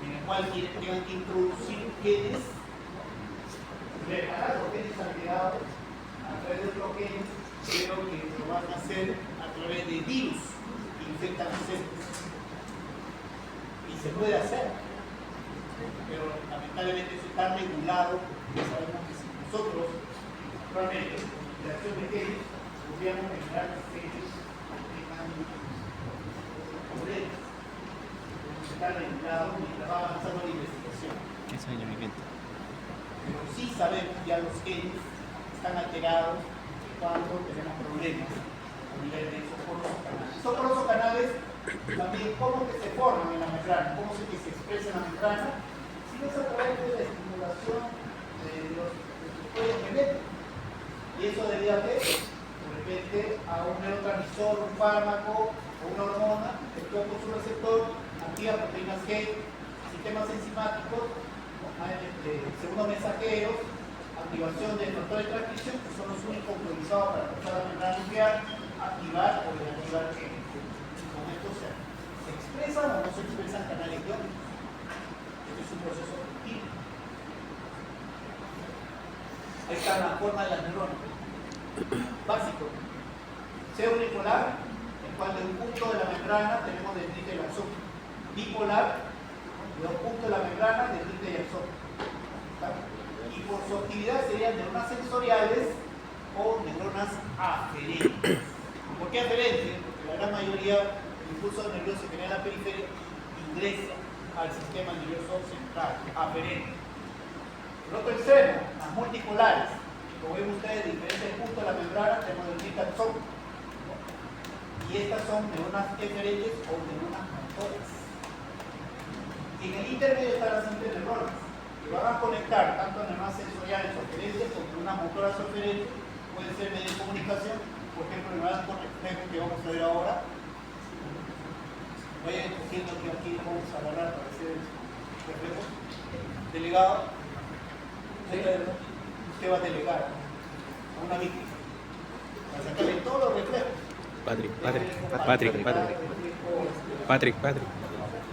en la cual tengan que introducir genes, reparar los genes alterados a través de otros genes, pero que lo van a hacer a través de virus que infectan las células. Y se puede hacer, pero lamentablemente eso está regulado. Ya sabemos que si nosotros realmente la acción de genes podríamos generar genes que tengan problemas. Está regulado mientras va avanzando la investigación. ¿Qué es el movimiento? Pero sí sabemos ya los genes están alterados cuando tenemos problemas a nivel de esos porosos canales. Esos porosos canales también, ¿cómo que se forman en la membrana? ¿Cómo se expresa en la membrana? Si no es a través de la estimulación de los cuellos genéticos. Y eso debido a que, de repente, a un neurotransmisor, un fármaco o una hormona que actúa con su receptor, activa proteínas G, sistemas enzimáticos, segundos mensajeros, activación de factores de transcripción, que son los únicos autorizados para pasar a la membrana nuclear, activar o desactivar genes. Con esto se expresan o no se expresan canales iónicos. Este es un proceso continuo. Ahí está la forma de las neuronas. Básico. Sea unipolar, en cual de un punto de la membrana tenemos dendrita y axón. Bipolar, de dos puntos de la membrana, dendrita y axón. Y por su actividad serían neuronas sensoriales o neuronas aferentes. ¿Por qué aferentes? Porque la gran mayoría del impulso nervioso que genera en la periferia ingresa al sistema nervioso central, aferente. Por otro extremo, las multipolares. Como ven ustedes, en diferentes puntos de la membrana tenemos dendrita y axón. Y estas son neuronas eferentes o neuronas motoras. Y en el intermedio están las interneuronas, que van a conectar tanto neuronas sensoriales o aferentes como neuronas motoras o aferentes. Pueden ser medios de comunicación, por ejemplo, neuronas por reflejo que vamos a ver ahora. Vayan escogiendo que aquí vamos a agarrar para hacer reflejos. Delegado. Usted va a delegar a una víctima para sacarle todos los reflejos. Patrick.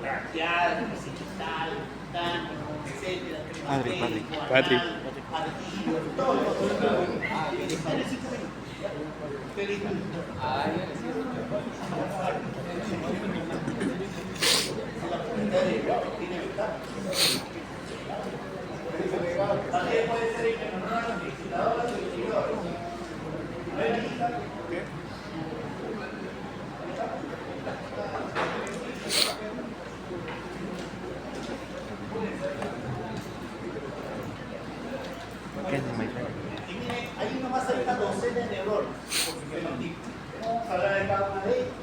Braquial, digital, tan, etcétera, Patrick. arquillo, todo. Tiene 5 minutos. Feliz. Tiene ventaja. También puede ser interneuronas, excitadoras o inhibidoras. ¿No hay una lista? ¿Qué es el movimiento? Y miren, ahí nomás hay una docena de neuronas por su fenotipo. Vamos a hablar de cada una de ellas.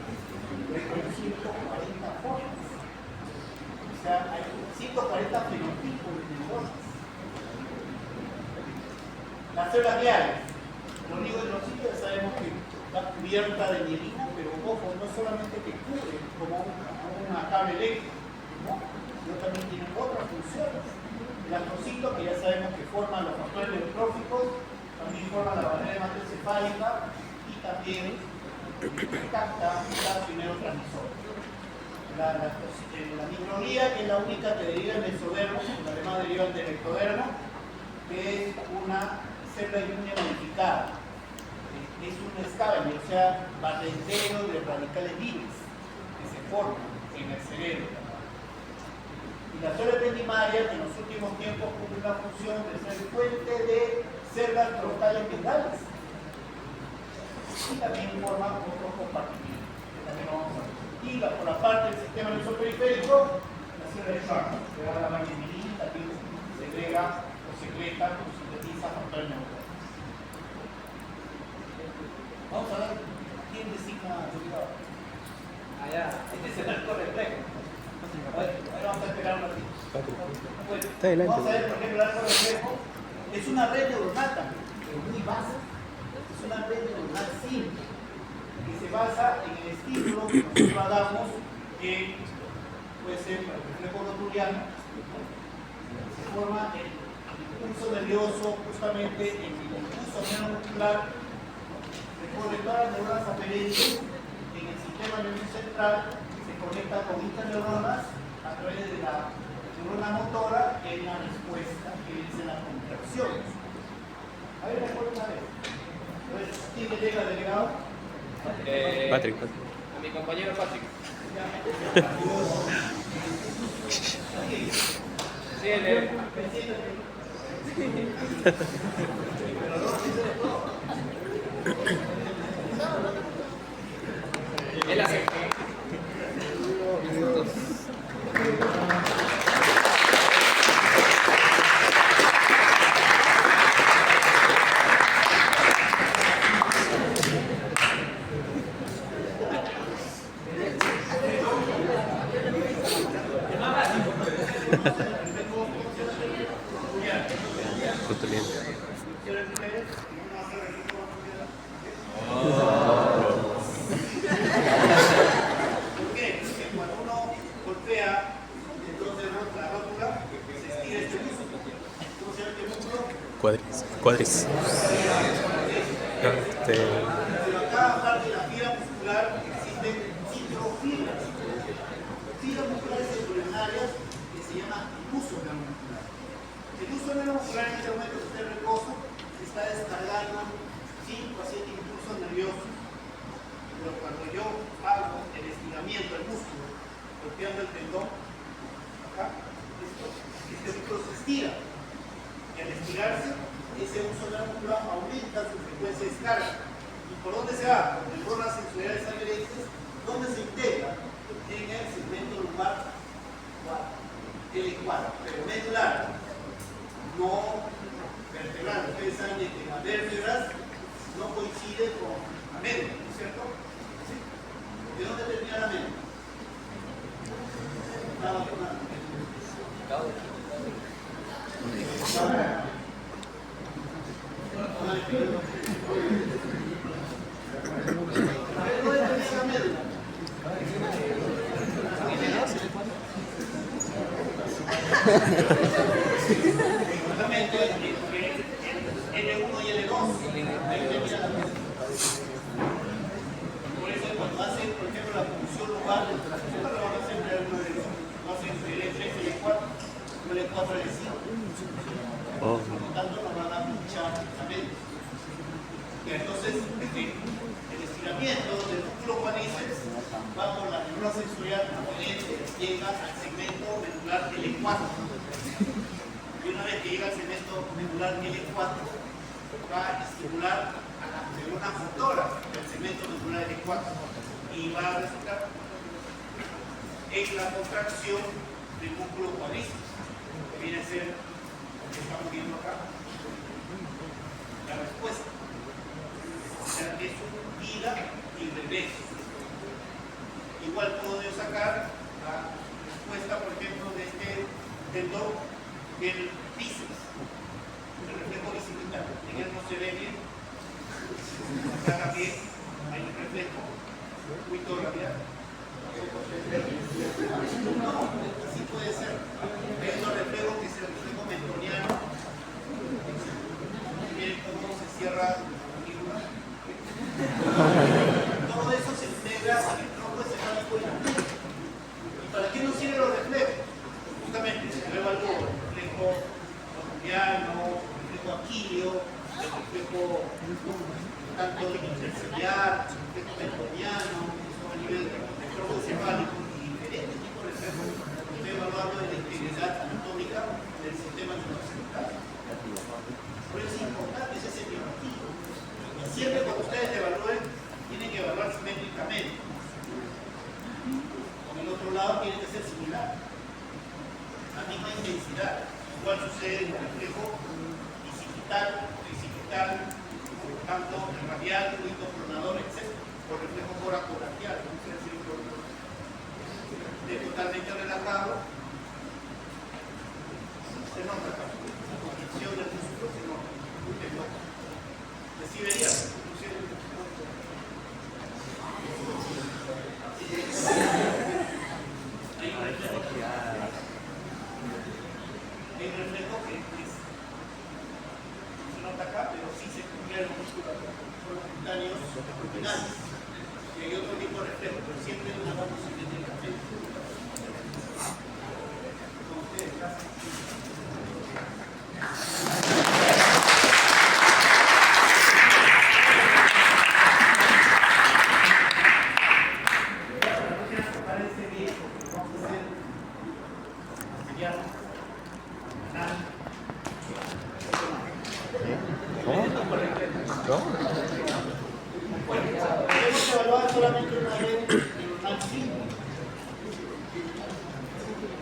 Hay 140 formas. O sea, hay 140 fenotipos de neuronas. Las células gliales. Lo único de los sitios sabemos que está cubierta de mielina, pero ojo, no solamente que cubre como una cable eléctrica, ¿no? Sino también tienen otras funciones. El astrocito, que ya sabemos que forman los factores neurotróficos, también forman la barrera hematocefálica y también capta un neurotransmisor. La microglía, que es la única que deriva del mesodermo, la demás derivan del ectodermo, que es una célula inmune modificada. Es un scavenger, o sea, barrendero de radicales libres que se forman en el cerebro. Y la zona primaria, que en los últimos tiempos cumple una función de ser fuente de celdas frontales vitales. Y también forma otros compartimientos, que también lo vamos a ver. Y por la parte del sistema nervioso periférico, la célula de Schwann, que va a la vaginilina, también segrega o secreta o sintetiza factores neuronales. Vamos a ver quién designa derivado. Allá, este es el arco reflejo. Ahora vamos a esperar un ratito. Bueno, vamos a ver, por ejemplo, el arco reflejo es una red neuronal también, pero muy básica. Es una red neuronal simple que se basa en el estímulo que nosotros hagamos en, puede ser para el reflejo rotuliano, se forma el impulso nervioso justamente en el impulso neuromuscular, recorre todas las neuronas aferentes en el sistema nervioso central, se conecta con interneuronas a través de la neurona motora en la respuesta que es en la contracción. A ver, recuerda una vez. Entonces, ¿quién le llega delegado? Patrick. A mi compañero Patrick. Sí, él. Él hace. Cuadris. Pero acá, aparte de la fibra muscular, existen microfibras. Fibras musculares extraordinarias que se llaman impulso neuromuscular. El impulso neuromuscular en este momento que usted reposa está descargando 5 a 7 impulsos nerviosos. Pero cuando yo hago el estiramiento del músculo, golpeando el tendón, acá, este músculo se estira. Y al estirarse, ese uso neuromuscular aumenta su frecuencia de descarga. ¿Y por dónde se va? Por neuronas sensoriales aferentes, donde se integra en el segmento lumbar L4, pero medular, no vertebral. Ustedes saben que las vértebras no coinciden con la médula, ¿no es cierto? ¿Sí? ¿De dónde termina la médula? Justamente L1 y L2. Por eso cuando hacen, por ejemplo, la punción lumbar, lo van a hacer entre L1 y L2. Lo hacen entre L3 y L4, L4 y L5. Por lo tanto, nos van a pinchar también. Y entonces, el estiramiento del músculo cuádriceps va por la neurona sensorial aferente, llega al segmento medular L4. Y una vez que llega al segmento medular L4, va a estimular a la neurona motora del segmento medular L4 y va a resultar en la contracción del músculo cuádriceps, que viene a ser lo que estamos viendo acá, la respuesta. O sea, es un ida y regreso. Igual puedo yo sacar la respuesta, por ejemplo, de este tendón del bíceps, el reflejo bicipital. En él no se ve bien, acá también hay un reflejo muy radial. No, así puede ser. Hay otro reflejo que es el reflejo mentoniano. Miren cómo se cierra la mandíbula. Todo eso se integra en el tronco encefálico y la mente. ¿Y para qué nos sirven los reflejos? Justamente, se ve algo, el reflejo rotuliano, el reflejo aquilio, el reflejo tanto interciliar, el reflejo mentoniano, eso a nivel del tronco encefálico y diferentes tipos de reflejos. Usted va a hablando de la integridad anatómica del sistema neurocental. Por eso es importante ese semiología. Y siempre cuando ustedes evalúen, tienen que evaluar simétricamente. Con el otro lado tiene que ser similar. La misma intensidad. Igual sucede en el reflejo bicipital, tanto el radial, fluido pronador, etc. Por reflejo coracoracial, ¿no? Es decir, totalmente relajado, se nota acá. La contracción del músculo se nota. Así vería. Hay un reflejo. Hay un reflejo que se nota acá, pero sí se cumple los músculos son los cutáneos abdominales. Y hay otro tipo de reflejo, pero siempre en una vamos simétricamente. Podemos evaluar solamente una vez al 5.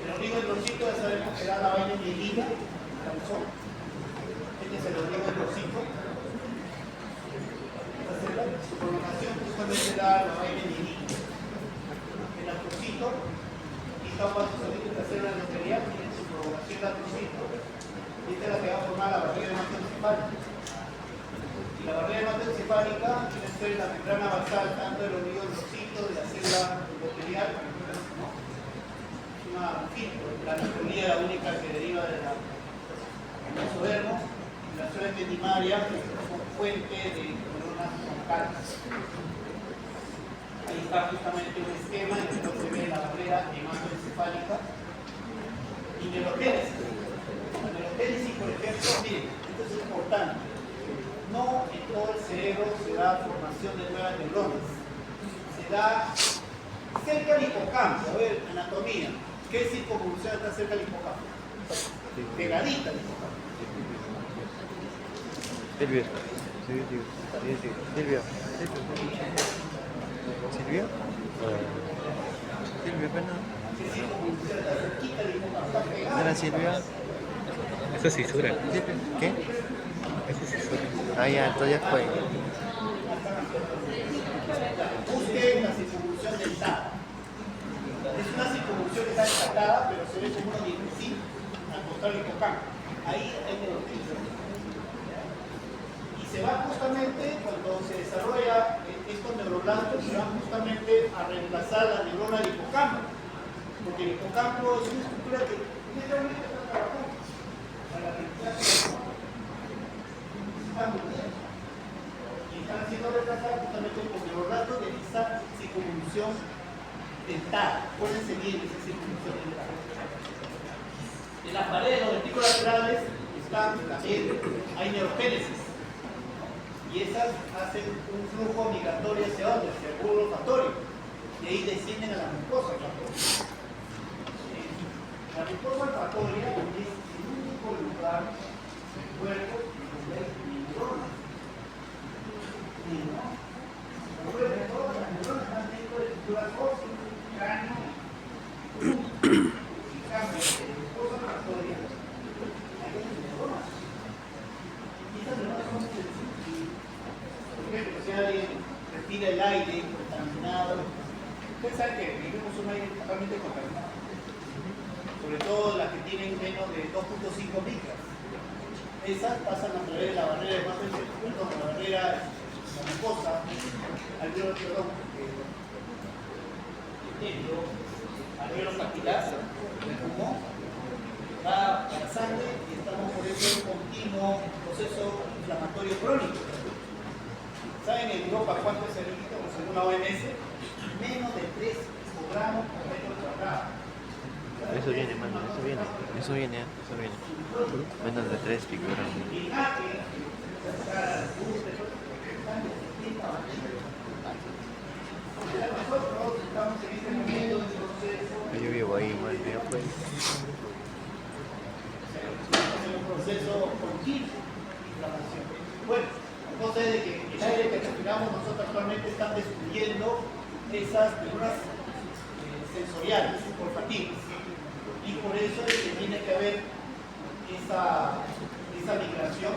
El oligodendrocito ya sabemos que da la vaina mielina, este es el oligodendrocito. Su prolongación justamente da la vaina mielina. El astrocito, y está un vasodilito de la célula endotelial, tiene su prolongación de astrocito. Y esta es la que va a formar la barrera hematoencefálica. Y la barrera hematoencefálica tiene que ser la membrana basal tanto del oligodendrocito de la célula endotelial, ¿no? Es una filtro, la microlía es la única que deriva de la mesodermo, y las células ependimarias son fuente de neuronas troncales. Ahí está justamente un esquema en el que se ve la barrera hematoencefálica y neurogénesis. La neurogénesis, por ejemplo, miren, esto es importante. No en todo el cerebro se da formación de nuevas neuronas. Se da cerca del hipocampo. A ver, anatomía. ¿Qué circunvolución está cerca del hipocampo? Pegadita al hipocampo. Silvio. Silvio. Silvio, pena. ¿Qué circunvolución está cerquita del hipocampo? Está pegada. ¿Era Silvio? Eso es cisura. ¿Qué? Eso es cisura. Ah, ya, entonces ya fue. Busquen la circunvolución dentada. Es una circunvolución que está desatada, pero se ve como una dientecita al costado del hipocampo. Ahí hay neurogénesis. Y se va justamente, cuando se desarrolla estos neuroblastos, se van justamente a reemplazar la neurona del hipocampo. Porque el hipocampo es una estructura que literalmente está trabajando para la reemplazo. Y están siendo reemplazados justamente por neuroblastos de esa circunvolución dentada. Acuérdense bien de esa circunvolución dentada. En las paredes de los ventículos laterales están también, hay neurogénesis. Y esas hacen un flujo migratorio hacia dónde? Hacia el bulbo olfatorio. Y ahí descienden a la mucosa olfatoria. La mucosa olfatoria es el único lugar del cuerpo donde hay neuronas. Todas las neuronas están dentro de estructuras óseas, cráneo, y cambio de mucosa olfatoria. Hay neuronas. Y estas neuronas son sensibles. Por ejemplo, si alguien respira el aire contaminado, ustedes saben que vivimos un aire totalmente contaminado. Sobre todo las que tienen menos de 2.5 micras. Esas pasan a través de la barrera de hematoencefálica, la barrera la mucosa, alveolo capilar, el pulmón, va a la sangre y estamos por eso en un continuo proceso inflamatorio crónico. ¿Saben en Europa cuánto es el líquido? Según la OMS, menos de 3 gramos por metro cuadrado. Eso viene, mano, eso viene. Menos de 3 picogramos. Nosotros estamos en este momento de proceso. Yo vivo ahí, man, ya fue. cosa es de que el aire que respiramos nosotros actualmente está destruyendo esas neuronas sensoriales, olfativas. Y por eso es que tiene que haber esa migración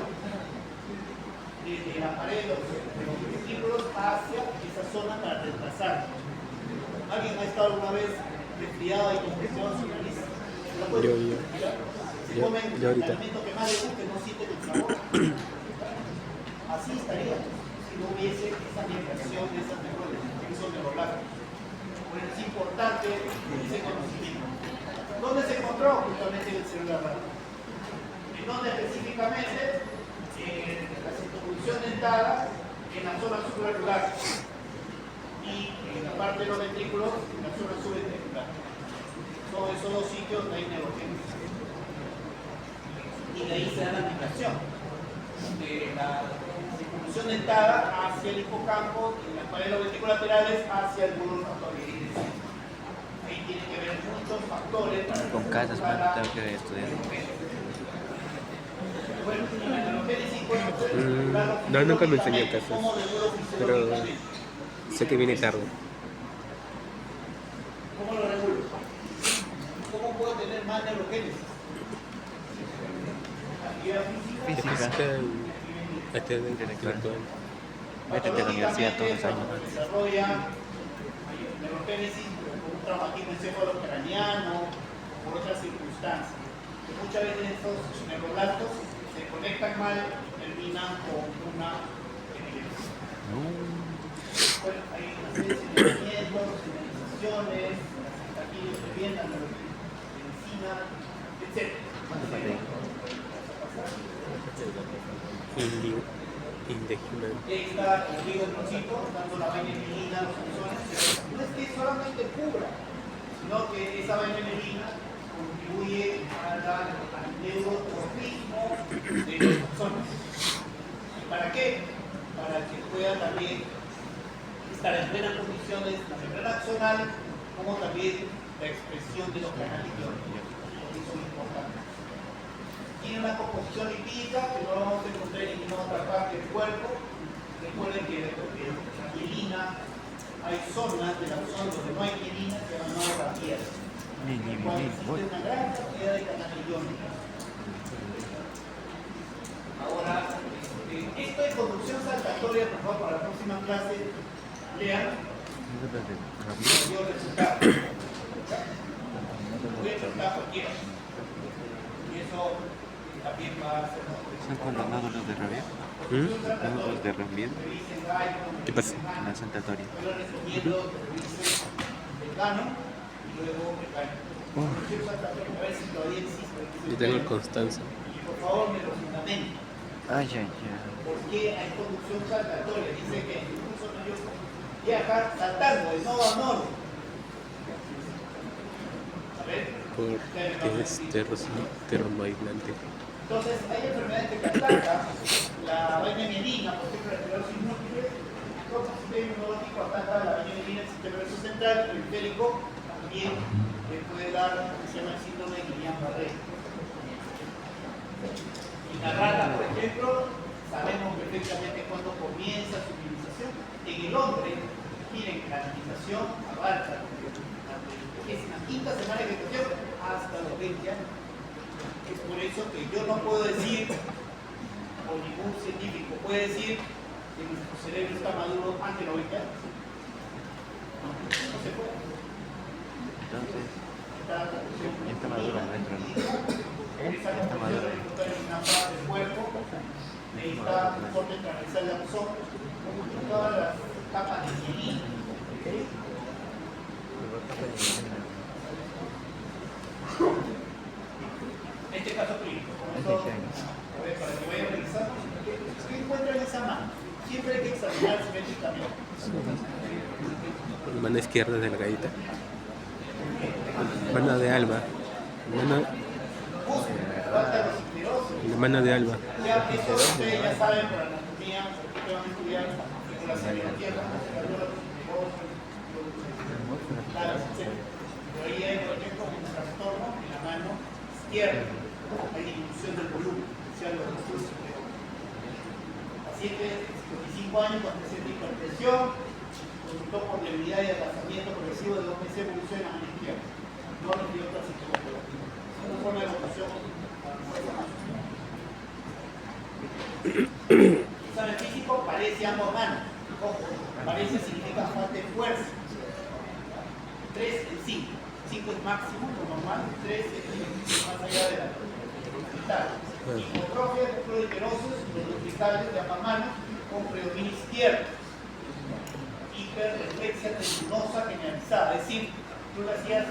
de la pared de los ventrículos hacia esa zona para reemplazar. ¿Alguien ha estado alguna vez resfriado y congestionado su nariz? ¿Lo puede explicar? Se comen el ahorita. alimento que más le guste, no sienten el sabor. Así estaría si no hubiese esa migración de esas neuronas, esos neurolásticos. Por eso es importante ese conocimiento. ¿Dónde se encontró? Justamente en el celular raro. ¿En dónde específicamente? En la circunvolución dentada, en la zona supraocular y en la parte de los ventrículos, en la zona subventricular. Son esos dos sitios donde hay neurogénesis. Y de ahí se da la migración de la circunvolución dentada hacia el hipocampo y en las paredes ventriculaterales hacia el bulbo factorial. Ahí tiene que ver muchos factores para Con casas, bueno, tengo que estudiar. Bueno, en la neurogénesis podemos ver No, nunca me enseñó casas, cómo regula pero fisiológicamente. sé que viene tarde. ¿Cómo lo regulo? ¿Cómo puedo tener más neurogénesis? Actividad física. Física. Este es intelectual. Métete a la universidad todos los años. Se desarrolla neurogénesis por un traumatismo encefalocraniano o por otras circunstancias. Que muchas veces estos neuroblastos se conectan mal y terminan con una epilepsia. Bueno, hay una serie de señalamientos, señalizaciones, aquí se viene la medicina, etc. Indegible. Y ahí está el oligotrocito, dando la vainilina, los axones. No es que solamente cubra, sino que esa vainilina contribuye al neurotropismo de los axones. ¿Y para qué? Para que pueda también estar en buenas condiciones la membrana axonal, como también la expresión de los canales iónicos. Eso es importante. Tiene una composición lipídica que no vamos a encontrar en ninguna otra parte del cuerpo. Recuerden que la mielina, hay zonas del axón donde no hay mielina, que llaman neuropatías, cuando existe una gran cantidad de canales iónicos. Ahora, esto de conducción saltatoria, por favor, para la próxima clase, lean. Yo resultado. Voy a tratar cualquiera. Y eso también va a ser. ¿Son con los nódulos de Rabier? ¿Nódulos de Rabier? ¿Qué pasa? En la saltatoria. Yo les recomiendo que revisen el Gano y luego el Gano. Conducción saltatoria, a ver si todavía existe. Yo tengo el Constanza. Y por favor me lo fundamenten. Ay, ay, ay. ¿Por qué hay conducción saltatoria? Dice que incluso ellos viajan saltando de nodo a nodo. A ver. Porque es termoaislante. Entonces, hay enfermedades que atacan la vaina mielina, por ejemplo, la esclerosis múltiple, todo el sistema inmunológico ataca la vaina mielina, el sistema nervioso central, el periférico, también le puede dar lo que se llama el síndrome de Guillain-Barré. En la rata, por ejemplo, sabemos perfectamente cuándo comienza su utilización. En el hombre, miren, la utilización abarca es la quinta semana de gestación hasta los 20 años. Es por eso que yo no puedo decir, o ningún científico puede decir, que nuestro cerebro está maduro antes de los 20 años. No se puede. Entonces, Está está maduro adentro, ¿no? esa Está maduro. condición de en una parte del cuerpo, necesita un corte transversal de absorción, todas las capas de mielina. Este caso clínico, con esto, a ver, para que vayan revisando, ¿qué encuentran en esa mano? Siempre hay que examinar simétricamente. Mano izquierda delgadita. Mano de Alba. La mano de Alba. Ya, eso ustedes ya saben por anatomía, porque van a estudiar por la cirugía, pero ahí hay, por ejemplo, un trastorno en la mano izquierda. Hay disminución del volumen, o sea, los músculos superiores. Así paciente de 55 años con presente hipertensión, consultó por debilidad y atrasamiento progresivo de 2 meses de evolución en la mano izquierda. No recibió otra sintomatología. Una forma de evolución. El examen físico parece ambas manos. Ojo, parece significa falta de fuerza. 3 en 5. 5 es máximo, lo normal. 3 es más allá de la hospital. Hipotrofia de fluiderosos de los cristales de ambas manos con predominio izquierdo. Hiperreflexia tendinosa generalizada. Es decir, tú lo hacías,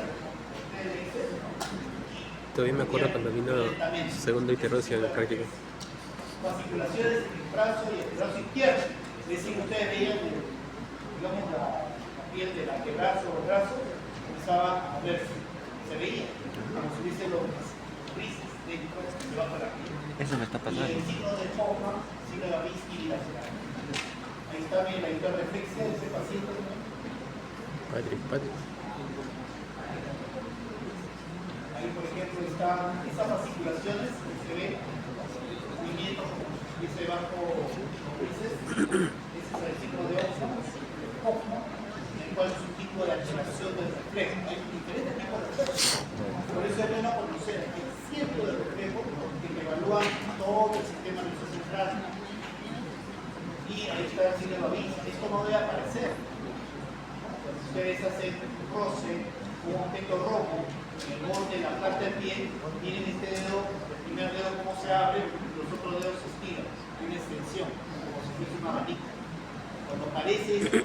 Todavía me acuerdo cuando vino segundo iterocio en la práctica. Fasciculaciones en el brazo y el brazo izquierdo. Es decir, ustedes veían, digamos, la piel del antebrazo o el brazo, empezaba a verse, se veía, como si hubiese los grises dentro, se va para arriba. Eso me está pasando. Y el signo de Hoffman, signo de Babinski bilateral. Ahí está bien la hiperreflexia de ese paciente. Padre. Ahí, por ejemplo, están esas fasciculaciones que se ven, movimientos como ese bajo grises. Ese es el signo de Hoffman, en el cual es un tipo de alteración del reflejo. Hay diferentes tipos de reflejos. Por eso es bueno conocer. Hay cientos de reflejos que evalúan todo el sistema nervioso central. Y ahí está el signo de Babinski. Esto no debe aparecer. Ustedes hacen un roce, un objeto rojo, en el borde de la planta del pie, miren este dedo, el primer dedo cómo se abre, los otros dedos se estiran, hay una extensión, como si fuese un abanico. Cuando aparece esto,